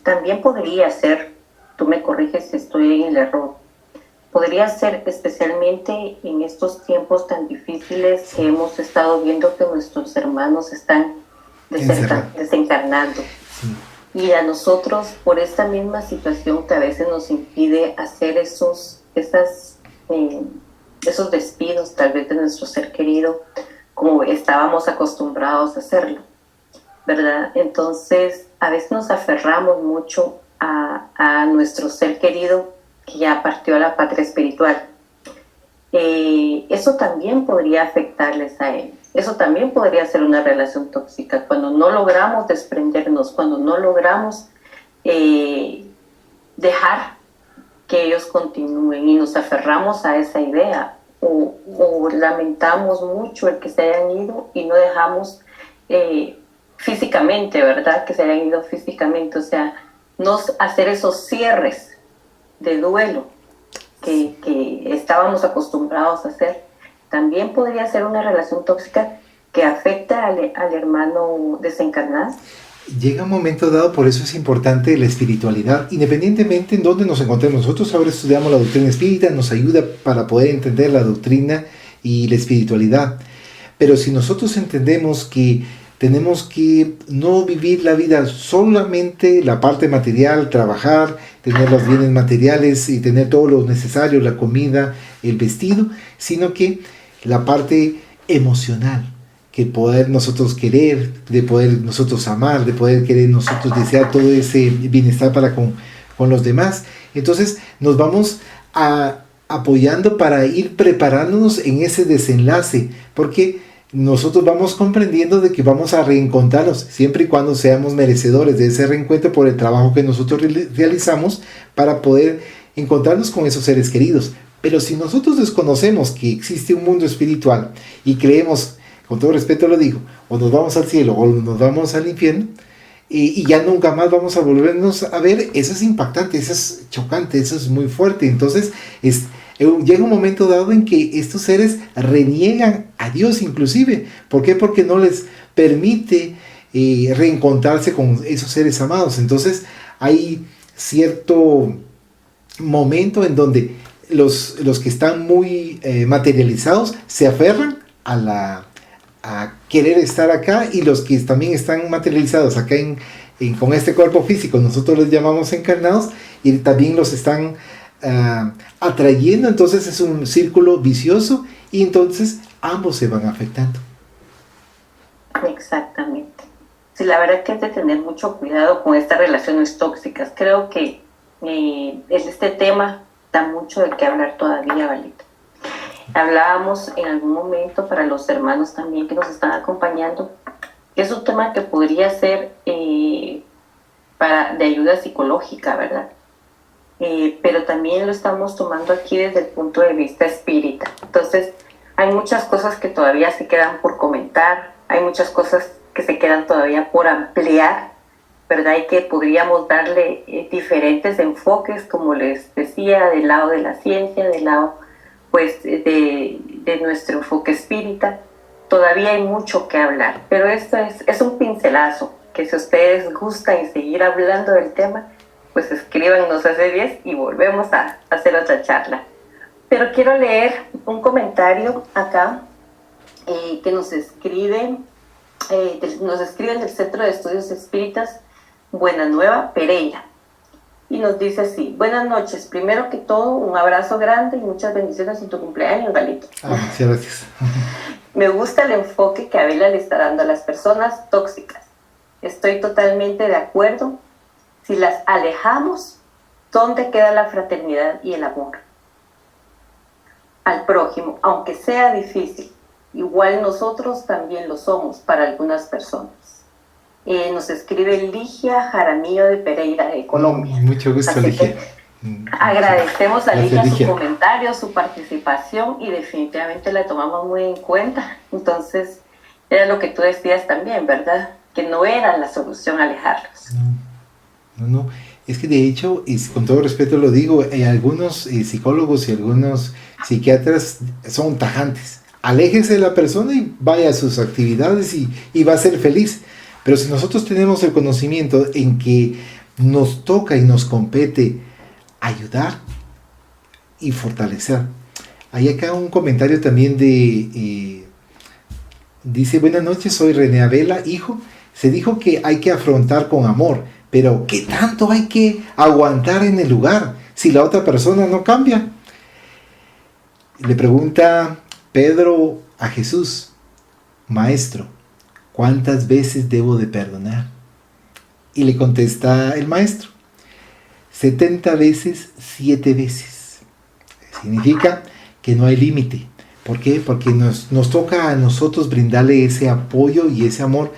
también podría ser, tú me corriges si estoy en el error, podría ser especialmente en estos tiempos tan difíciles que hemos estado viendo que nuestros hermanos están desencarnando. Sí. Y a nosotros, por esta misma situación que a veces nos impide hacer esos despidos tal vez de nuestro ser querido como estábamos acostumbrados a hacerlo, ¿verdad? Entonces a veces nos aferramos mucho a nuestro ser querido que ya partió a la patria espiritual. Eso también podría afectarles a ellos. Eso también podría ser una relación tóxica, cuando no logramos desprendernos, cuando no logramos dejar que ellos continúen y nos aferramos a esa idea, o lamentamos mucho el que se hayan ido y no dejamos físicamente, ¿verdad? Que se hayan ido físicamente, o sea, no hacer esos cierres de duelo que estábamos acostumbrados a hacer. También podría ser una relación tóxica que afecta al hermano desencarnado. Llega un momento dado, por eso es importante la espiritualidad, independientemente en dónde nos encontremos. Nosotros ahora estudiamos la doctrina espírita, nos ayuda para poder entender la doctrina y la espiritualidad. Pero si nosotros entendemos que tenemos que no vivir la vida solamente la parte material, trabajar, tener los bienes materiales y tener todo lo necesario, la comida, el vestido, sino que la parte emocional, que poder nosotros querer, de poder nosotros amar, de poder querer nosotros desear todo ese bienestar para con los demás. Entonces nos vamos apoyando para ir preparándonos en ese desenlace, porque nosotros vamos comprendiendo de que vamos a reencontrarnos siempre y cuando seamos merecedores de ese reencuentro por el trabajo que nosotros realizamos para poder encontrarnos con esos seres queridos. Pero si nosotros desconocemos que existe un mundo espiritual y creemos, con todo respeto lo digo, o nos vamos al cielo o nos vamos al infierno, y ya nunca más vamos a volvernos a ver, eso es impactante, eso es chocante, eso es muy fuerte. Entonces llega un momento dado en que estos seres reniegan a Dios inclusive. ¿Por qué? Porque no les permite reencontrarse con esos seres amados. Entonces hay cierto momento en donde los que están muy materializados se aferran a querer estar acá, y los que también están materializados acá con este cuerpo físico, nosotros les llamamos encarnados, y también los están atrayendo. Entonces es un círculo vicioso, y entonces ambos se van afectando. Exactamente. Sí, la verdad es que hay que tener mucho cuidado con estas relaciones tóxicas. Creo que este tema da mucho de qué hablar todavía, Valito. Hablábamos en algún momento, para los hermanos también que nos están acompañando, que es un tema que podría ser de ayuda psicológica, ¿verdad? Pero también lo estamos tomando aquí desde el punto de vista espírita. Entonces, hay muchas cosas que todavía se quedan por comentar, hay muchas cosas que se quedan todavía por ampliar, ¿verdad? Y que podríamos darle diferentes enfoques, como les decía, del lado de la ciencia, del lado pues de nuestro enfoque espírita. Todavía hay mucho que hablar, pero esto es un pincelazo, que si ustedes gustan seguir hablando del tema, pues escríbanos a C10 y volvemos a hacer otra charla. Pero quiero leer un comentario acá que nos escriben del Centro de Estudios Espíritas Buena Nueva, Pereira. Y nos dice así: buenas noches, primero que todo un abrazo grande y muchas bendiciones en tu cumpleaños, Galito. Muchas gracias. Me gusta el enfoque que Abela le está dando a las personas tóxicas. Estoy totalmente de acuerdo. Si las alejamos, ¿dónde queda la fraternidad y el amor al prójimo? Aunque sea difícil, igual nosotros también lo somos para algunas personas. Nos escribe Ligia Jaramillo de Pereira, de Colombia. Mucho gusto, Ligia. Agradecemos a Ligia Ligia su comentario, su participación, y definitivamente la tomamos muy en cuenta. Entonces, era lo que tú decías también, ¿verdad? Que no era la solución alejarlos. No. Es que de hecho, y con todo respeto lo digo, algunos psicólogos y algunos psiquiatras son tajantes. Aléjese de la persona y vaya a sus actividades y va a ser feliz. Pero si nosotros tenemos el conocimiento en que nos toca y nos compete ayudar y fortalecer. Hay acá un comentario también dice: buenas noches, soy René Abela, hijo. Se dijo que hay que afrontar con amor, pero ¿qué tanto hay que aguantar en el lugar si la otra persona no cambia? Le pregunta Pedro a Jesús: maestro, ¿cuántas veces debo de perdonar? Y le contesta el maestro: 70 veces, 7 veces. Significa que no hay límite. ¿Por qué? Porque nos toca a nosotros brindarle ese apoyo y ese amor.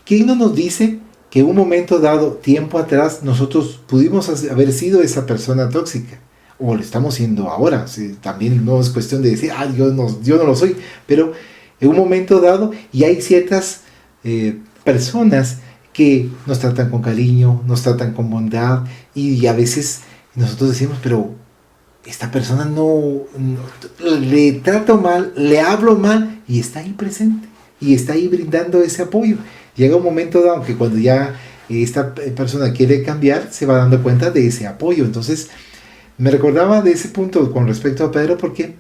¿Quién no nos dice que en un momento dado, tiempo atrás, nosotros pudimos haber sido esa persona tóxica? O lo estamos siendo ahora. Sí, también no es cuestión de decir: yo no lo soy. Pero en un momento dado, y hay ciertas personas que nos tratan con cariño, nos tratan con bondad, y a veces nosotros decimos: pero esta persona no le trato mal, le hablo mal, y está ahí presente, y está ahí brindando ese apoyo. Llega un momento dado que cuando ya esta persona quiere cambiar, se va dando cuenta de ese apoyo. Entonces me recordaba de ese punto con respecto a Pedro, porque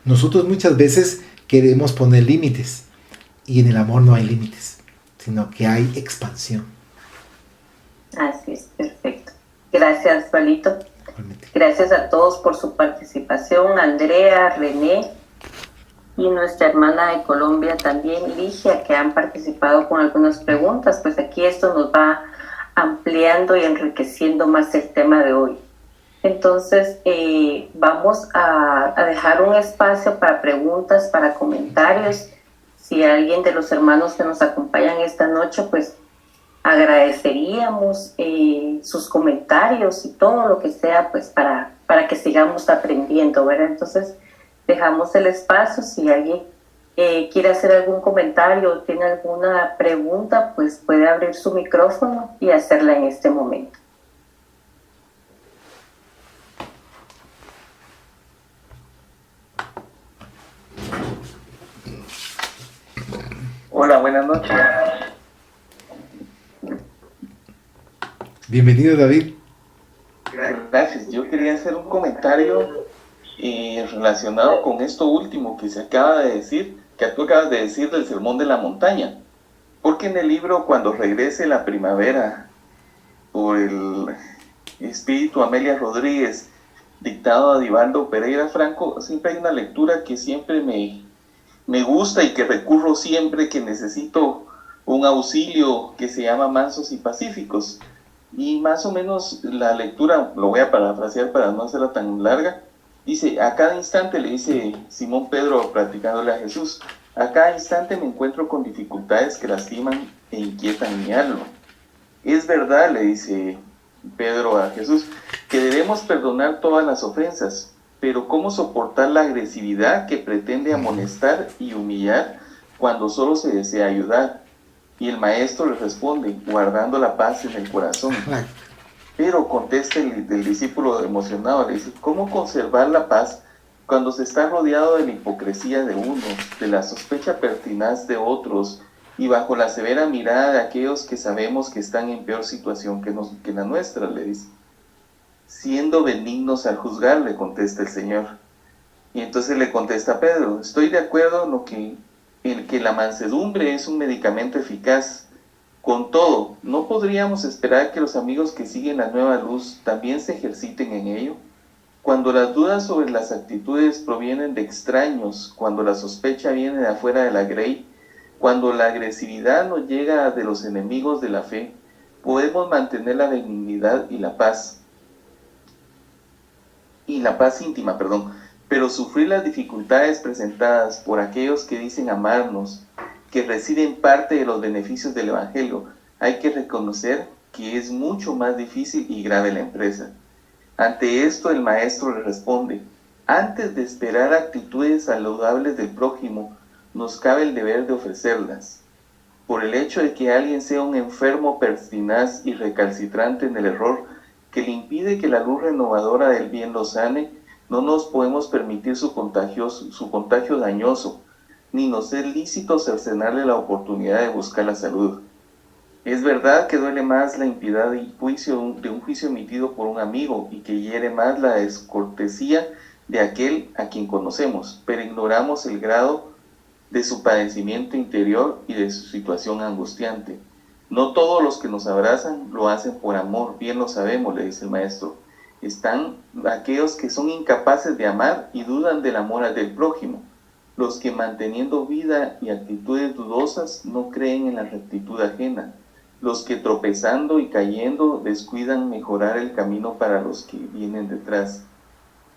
nosotros muchas veces queremos poner límites, y en el amor no hay límites, sino que hay expansión. Así es, perfecto. Gracias, Valito. Gracias a todos por su participación. Andrea, René, y nuestra hermana de Colombia también, Ligia, que han participado con algunas preguntas. Pues aquí esto nos va ampliando y enriqueciendo más el tema de hoy. Entonces, vamos a dejar un espacio para preguntas, para comentarios. Si alguien de los hermanos que nos acompañan esta noche, pues agradeceríamos sus comentarios y todo lo que sea, pues para que sigamos aprendiendo, ¿verdad? Entonces, dejamos el espacio. Si alguien quiere hacer algún comentario o tiene alguna pregunta, pues puede abrir su micrófono y hacerla en este momento. Hola, buenas noches. Bienvenido, David. Gracias. Yo quería hacer un comentario relacionado con esto último que se acaba de decir, que tú acabas de decir del Sermón de la Montaña. Porque en el libro Cuando regrese la primavera, por el espíritu Amelia Rodríguez, dictado a Divaldo Pereira Franco, siempre hay una lectura que siempre me gusta y que recurro siempre que necesito un auxilio, que se llama Mansos y Pacíficos. Y más o menos la lectura, lo voy a parafrasear para no hacerla tan larga, dice: a cada instante, le dice Simón Pedro platicándole a Jesús, a cada instante me encuentro con dificultades que lastiman e inquietan mi alma. Es verdad, le dice Pedro a Jesús, que debemos perdonar todas las ofensas, pero ¿cómo soportar la agresividad que pretende amonestar y humillar cuando solo se desea ayudar? Y el maestro le responde, guardando la paz en el corazón. Pero contesta el discípulo emocionado, le dice, ¿cómo conservar la paz cuando se está rodeado de la hipocresía de unos, de la sospecha pertinaz de otros, y bajo la severa mirada de aquellos que sabemos que están en peor situación que la nuestra? Le dice. Siendo benignos al juzgar, le contesta el Señor. Y entonces le contesta Pedro, estoy de acuerdo en que la mansedumbre es un medicamento eficaz. Con todo, ¿no podríamos esperar que los amigos que siguen la nueva luz también se ejerciten en ello? Cuando las dudas sobre las actitudes provienen de extraños, cuando la sospecha viene de afuera de la grey, cuando la agresividad nos llega de los enemigos de la fe, podemos mantener la benignidad y la paz íntima, pero sufrir las dificultades presentadas por aquellos que dicen amarnos, que reciben parte de los beneficios del Evangelio, hay que reconocer que es mucho más difícil y grave la empresa. Ante esto el maestro le responde, antes de esperar actitudes saludables del prójimo, nos cabe el deber de ofrecerlas. Por el hecho de que alguien sea un enfermo pertinaz y recalcitrante en el error, que le impide que la luz renovadora del bien lo sane, no nos podemos permitir su contagio dañoso, ni nos es lícito cercenarle la oportunidad de buscar la salud. Es verdad que duele más la impiedad de un juicio emitido por un amigo y que hiere más la descortesía de aquel a quien conocemos, pero ignoramos el grado de su padecimiento interior y de su situación angustiante. No todos los que nos abrazan lo hacen por amor, bien lo sabemos, le dice el maestro. Están aquellos que son incapaces de amar y dudan del amor del prójimo, los que manteniendo vida y actitudes dudosas no creen en la rectitud ajena, los que tropezando y cayendo descuidan mejorar el camino para los que vienen detrás.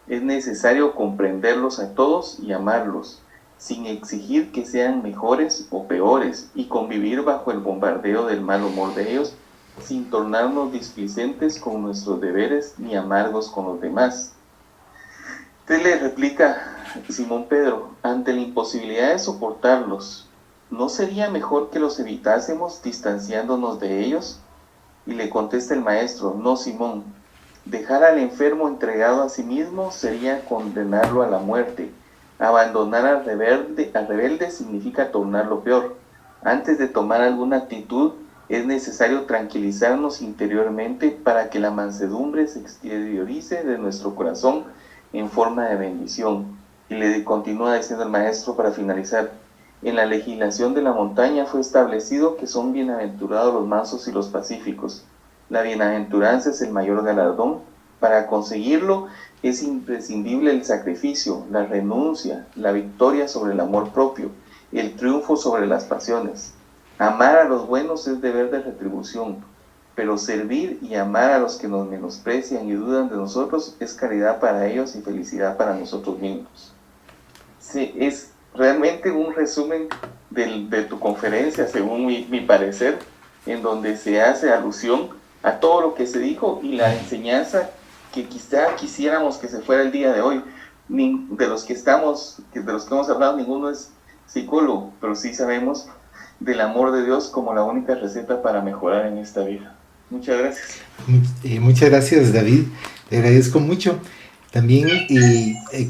Es necesario comprenderlos a todos y amarlos, sin exigir que sean mejores o peores, y convivir bajo el bombardeo del mal humor de ellos, sin tornarnos displicentes con nuestros deberes ni amargos con los demás. Entonces le replica Simón Pedro, ante la imposibilidad de soportarlos, ¿no sería mejor que los evitásemos distanciándonos de ellos? Y le contesta el maestro, no, Simón, dejar al enfermo entregado a sí mismo sería condenarlo a la muerte. Abandonar al rebelde significa tornarlo peor. Antes de tomar alguna actitud, es necesario tranquilizarnos interiormente para que la mansedumbre se exteriorice de nuestro corazón en forma de bendición. Y le continúa diciendo el maestro para finalizar, en la legislación de la montaña fue establecido que son bienaventurados los mansos y los pacíficos. La bienaventuranza es el mayor galardón Para conseguirlo es imprescindible el sacrificio, la renuncia, la victoria sobre el amor propio, el triunfo sobre las pasiones. Amar a los buenos es deber de retribución, pero servir y amar a los que nos menosprecian y dudan de nosotros es caridad para ellos y felicidad para nosotros mismos. Sí, es realmente un resumen de tu conferencia, según mi parecer, en donde se hace alusión a todo lo que se dijo y la enseñanza que quizá quisiéramos que se fuera el día de hoy. De los que hemos hablado, ninguno es psicólogo, pero sí sabemos del amor de Dios como la única receta para mejorar en esta vida. Muchas gracias. Muchas gracias, David. Te agradezco mucho. También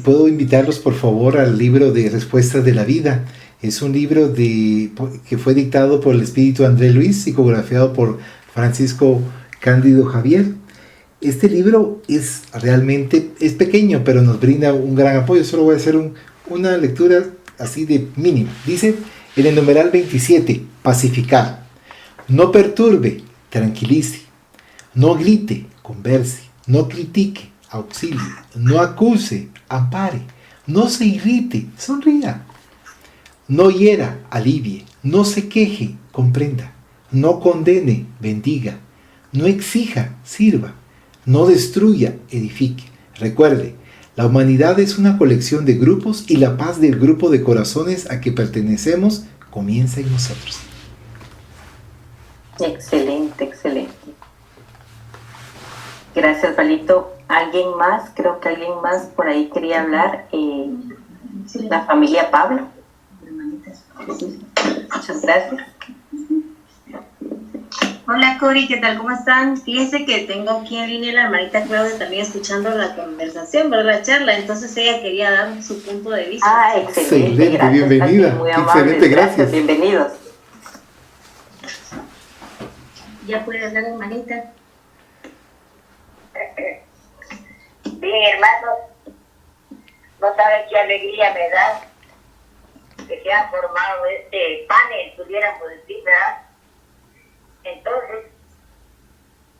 puedo invitarlos, por favor, al libro de Respuestas de la Vida. Es un libro que fue dictado por el espíritu André Luis, psicografiado por Francisco Cándido Javier. Este libro es pequeño, pero nos brinda un gran apoyo. Solo voy a hacer una lectura así de mínimo. Dice en el numeral 27, pacificar. No perturbe, tranquilice. No grite, converse. No critique, auxilie. No acuse, ampare. No se irrite, sonría. No hiera, alivie. No se queje, comprenda. No condene, bendiga. No exija, sirva. No destruya, edifique. Recuerde, la humanidad es una colección de grupos y la paz del grupo de corazones a que pertenecemos comienza en nosotros. Excelente, excelente. Gracias, Valito. ¿Alguien más? Creo que alguien más por ahí quería hablar. La familia Pablo. Muchas gracias. Hola Cori, ¿qué tal? ¿Cómo están? Fíjense que tengo aquí en línea la hermanita Claudia también escuchando la conversación, ¿verdad? La charla, entonces ella quería dar su punto de vista. Ah, excelente, gracias, bienvenida. Muy amable, excelente, gracias. Bienvenidos. ¿Ya puede hablar, hermanita? Bien, hermanos, no saben qué alegría me da que se ha formado este panel, pudiéramos decir, ¿verdad? Entonces,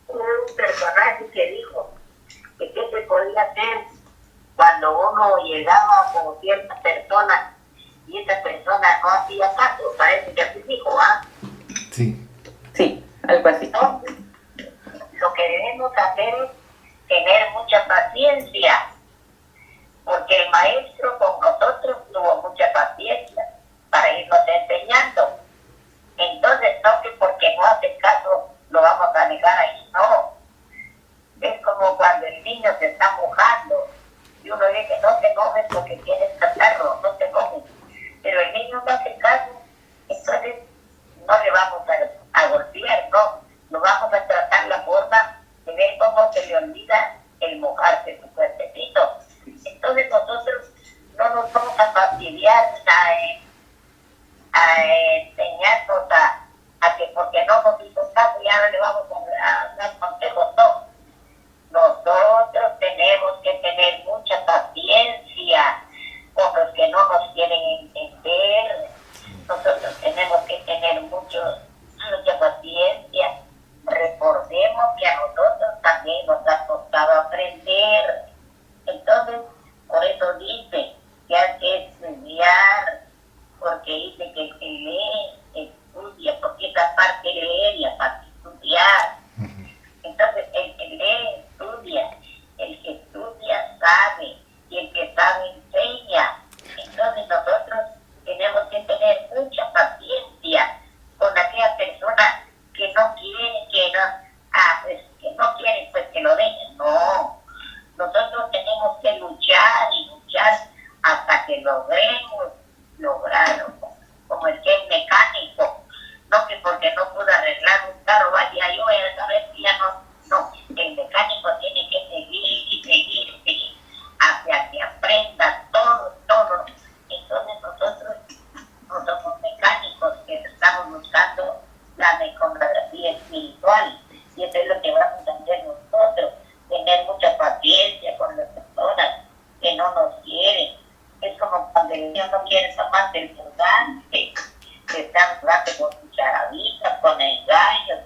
hubo un personaje que dijo que qué se podía hacer cuando uno llegaba con cierta persona y esa persona no hacía caso, parece que así dijo, ¿ah? Sí, algo así. Entonces, lo que debemos hacer es tener mucha paciencia, porque el maestro con nosotros tuvo mucha paciencia para irnos enseñando. Entonces, no que porque no hace caso lo vamos a dejar ahí, no. Es como cuando el niño se está mojando y uno dice, no te enojes porque quieres tratarlo, no te enojes. Pero el niño no hace caso, entonces no le vamos a golpear, no. Nos vamos a tratar la forma de ver cómo se le olvida el mojarse su cuerpecito. Entonces nosotros no nos vamos a fastidiar a enseñarnos a que porque no nos hizo caso ya no le vamos a dar consejos, no. Nosotros tenemos que tener mucha paciencia con los que no nos quieren entender. Nosotros tenemos que tener mucha paciencia. Recordemos que a nosotros también nos ha costado aprender. Entonces, por eso dice que hay que estudiar, porque dice que el que lee, estudia, porque esa parte de leer y aparte estudiar. Entonces, el que lee, estudia, el que estudia, sabe, y el que sabe, enseña. Entonces, nosotros tenemos que tener mucha paciencia con aquella persona que no quiere, que no quieren, pues que lo dejen. No, nosotros tenemos que luchar y luchar hasta que logremos lograrlo, como el que es mecánico, no que porque no pudo arreglar un carro, vaya yo a saber si ya no, el mecánico tiene que seguir, hasta que aprenda todo. Entonces nosotros no somos mecánicos que estamos buscando la mecanografía espiritual, y eso es lo que vamos a hacer nosotros, tener mucha paciencia con las personas que no nos quieren. Es como cuando el niño no quiere tomar del purgante, que están jugando con cucharaditas, con engaños.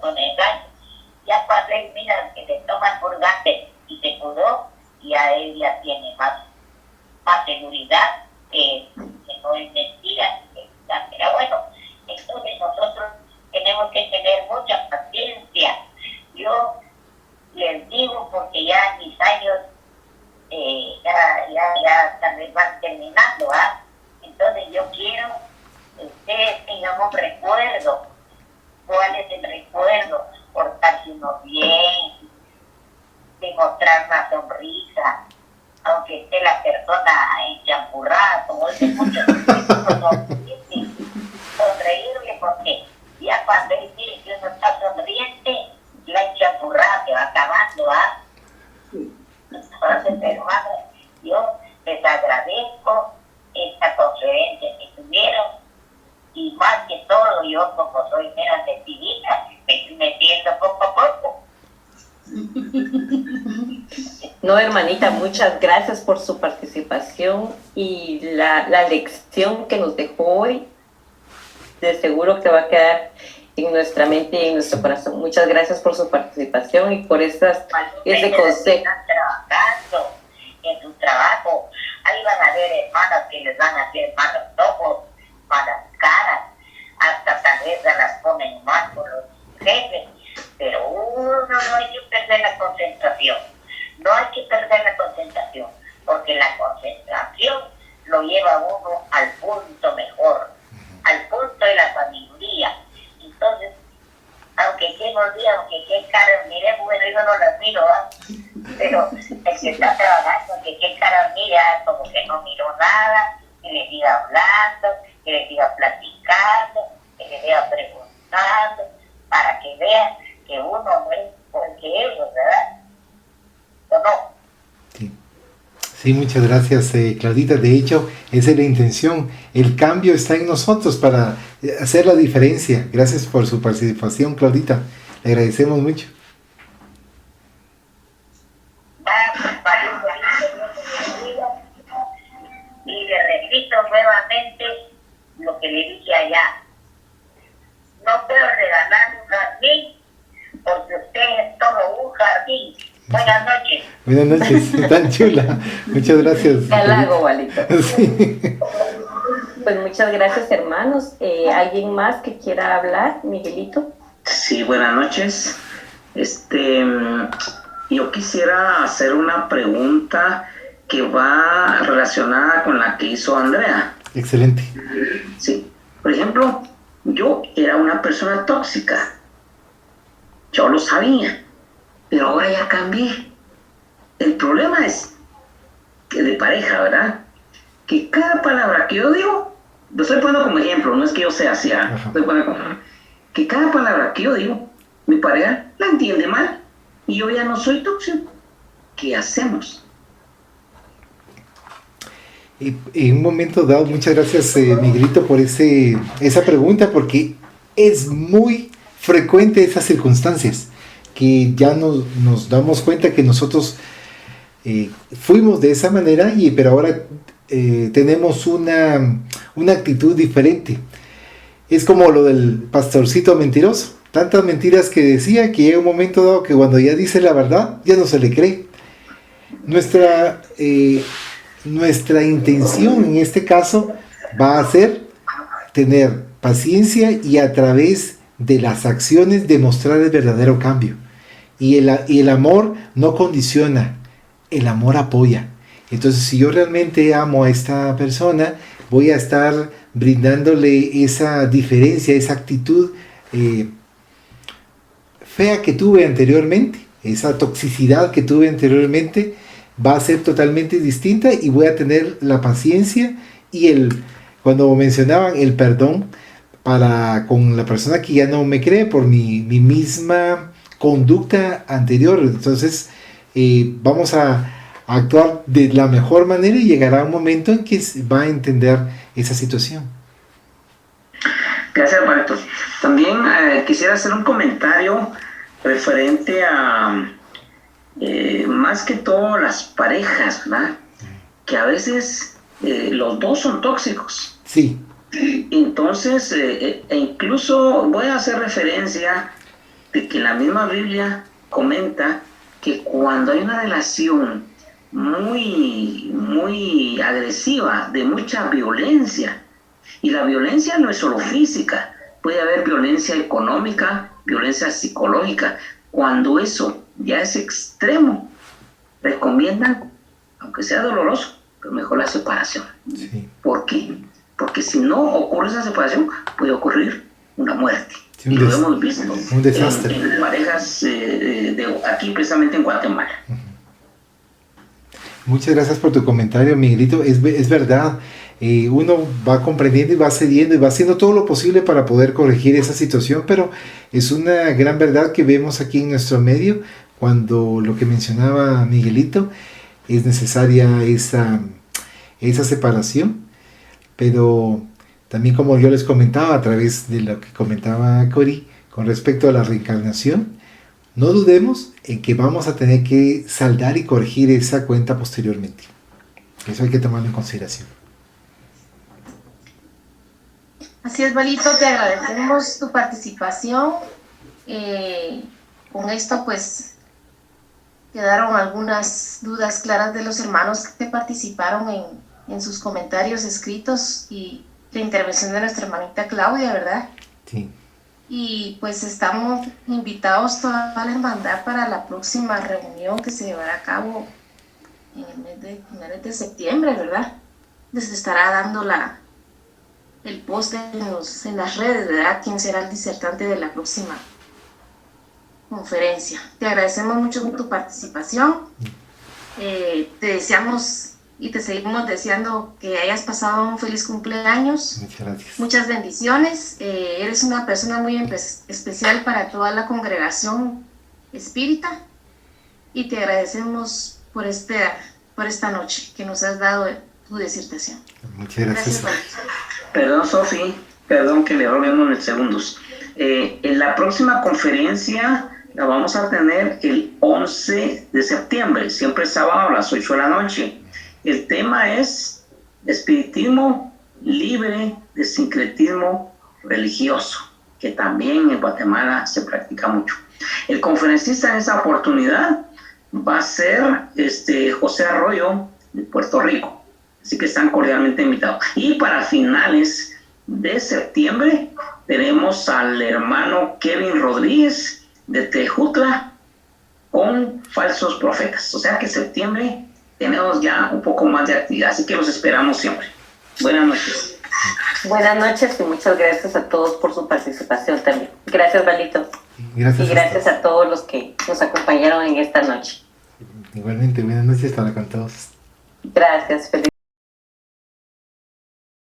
Ya cuando él mira que le toma el purgante y se curó, seguridad, que no es mentira, pero bueno, entonces nosotros tenemos que tener mucha paciencia. Yo les digo, porque ya mis años ya tal vez van terminando, ¿ah? Entonces yo quiero que ustedes tengan un recuerdo. ¿Cuál es el recuerdo? Portarse uno bien, demostrar una sonrisa, aunque esté la persona enchampurrada, como dicen muchos, sonreírle, porque ya cuando él mire que uno está sonriente, la enchampurrada se va acabando, ¿ah? Entonces, hermanos, yo les agradezco esta conferencia que tuvieron, y más que todo, yo como soy menos decidida, me estoy metiendo poco a poco. No, hermanita, muchas gracias por su participación y la lección que nos dejó hoy. De seguro que va a quedar en nuestra mente y en nuestro corazón. Muchas gracias por su participación y por ese consejo. Están trabajando en su trabajo. Ahí van a ver hermanos que les van a hacer malos ojos, malas caras, hasta tal vez se las ponen mal con los jefes. Pero uno no hay que perder la concentración. No hay que perder la concentración, porque la concentración lo lleva a uno al punto mejor, al punto de la sabiduría. Entonces, aunque estemos bien, aunque qué cara mire, bueno, yo no las miro, ¿ah? Pero el que está trabajando, que qué cara mira, como que no miró nada, que le siga hablando, que le siga platicando, que le siga preguntando, para que vean que uno no es porque ellos, ¿verdad? ¿O no? Sí, muchas gracias, Claudita. De hecho, esa es la intención. El cambio está en nosotros para hacer la diferencia. Gracias por su participación, Claudita. Le agradecemos mucho. Y le repito nuevamente lo que le dije allá. No puedo regalar un jardín porque usted es todo un jardín. Buenas noches. Buenas noches, tan chula. Muchas gracias. Te halago, Walito. Sí. Pues muchas gracias, hermanos. ¿Alguien más que quiera hablar? Miguelito. Sí, buenas noches. Yo quisiera hacer una pregunta que va relacionada con la que hizo Andrea. Excelente. Sí. Por ejemplo, yo era una persona tóxica. Yo lo sabía, pero ahora ya cambié. El problema es que de pareja, ¿verdad? Que cada palabra que yo digo, lo estoy poniendo como ejemplo, no es que yo sea así, estoy poniendo como, que cada palabra que yo digo, mi pareja la entiende mal y yo ya no soy tóxico. ¿Qué hacemos? En un momento dado, muchas gracias, Miguelito, por esa pregunta, porque es muy frecuente esas circunstancias que ya nos damos cuenta que nosotros fuimos de esa manera, pero ahora tenemos una actitud diferente. Es como lo del pastorcito mentiroso. Tantas mentiras que decía que llega un momento dado que cuando ya dice la verdad, ya no se le cree. Nuestra intención en este caso va a ser tener paciencia y a través de las acciones demostrar el verdadero cambio. Y el amor no condiciona, el amor apoya. Entonces, si yo realmente amo a esta persona, voy a estar brindándole esa diferencia, esa actitud fea que tuve anteriormente, esa toxicidad que tuve anteriormente, va a ser totalmente distinta y voy a tener la paciencia y cuando mencionaban el perdón con la persona que ya no me cree por mi misma conducta anterior. Entonces vamos a actuar de la mejor manera y llegará un momento en que va a entender esa situación. Gracias, Alberto. También quisiera hacer un comentario referente a más que todo las parejas, ¿verdad? Que a veces los dos son tóxicos. Sí. Entonces, incluso voy a hacer referencia de que la misma Biblia comenta que cuando hay una relación muy agresiva, de mucha violencia. Y la violencia no es solo física, puede haber violencia económica, violencia psicológica. Cuando eso ya es extremo, recomiendan, aunque sea doloroso, pero mejor la separación. Sí. ¿Por qué? Porque si no ocurre esa separación, puede ocurrir una muerte. Sí, y lo hemos visto un desastre. en parejas de aquí, precisamente en Guatemala. Muchas gracias por tu comentario, Miguelito. Es verdad, uno va comprendiendo y va cediendo y va haciendo todo lo posible para poder corregir esa situación, pero es una gran verdad que vemos aquí en nuestro medio cuando lo que mencionaba Miguelito, es necesaria esa separación, pero también, como yo les comentaba a través de lo que comentaba Cori con respecto a la reencarnación, no dudemos en que vamos a tener que saldar y corregir esa cuenta posteriormente. Eso hay que tomarlo en consideración. Así es, Valito, te agradecemos tu participación. Con esto, pues, quedaron algunas dudas claras de los hermanos que participaron en sus comentarios escritos y la intervención de nuestra hermanita Claudia, ¿verdad? Sí. Y pues estamos invitados toda la hermandad para la próxima reunión que se llevará a cabo en el mes de finales de septiembre, ¿verdad? Les estará dando el post en las redes, ¿verdad? Quién será el disertante de la próxima conferencia. Te agradecemos mucho por tu participación. Te deseamos y te seguimos deseando que hayas pasado un feliz cumpleaños. Muchas gracias. Muchas bendiciones. Eres una persona muy especial para toda la congregación espírita y te agradecemos por esta noche que nos has dado tu disertación. Muchas gracias. Perdón, Sofi, perdón que le robemos unos segundos. En la próxima conferencia la vamos a tener el 11 de septiembre, siempre sábado a las 8 de la noche. El tema es espiritismo libre de sincretismo religioso, que también en Guatemala se practica mucho. El conferencista en esa oportunidad va a ser José Arroyo de Puerto Rico, así que están cordialmente invitados. Y para finales de septiembre tenemos al hermano Kevin Rodríguez de Tejutla con falsos profetas, o sea que septiembre tenemos ya un poco más de actividad, así que los esperamos siempre. Buenas noches. Buenas noches y muchas gracias a todos por su participación también. Gracias, Valito. Gracias. Y gracias a todos los que nos acompañaron en esta noche. Igualmente, buenas noches para con todos. Gracias, feliz.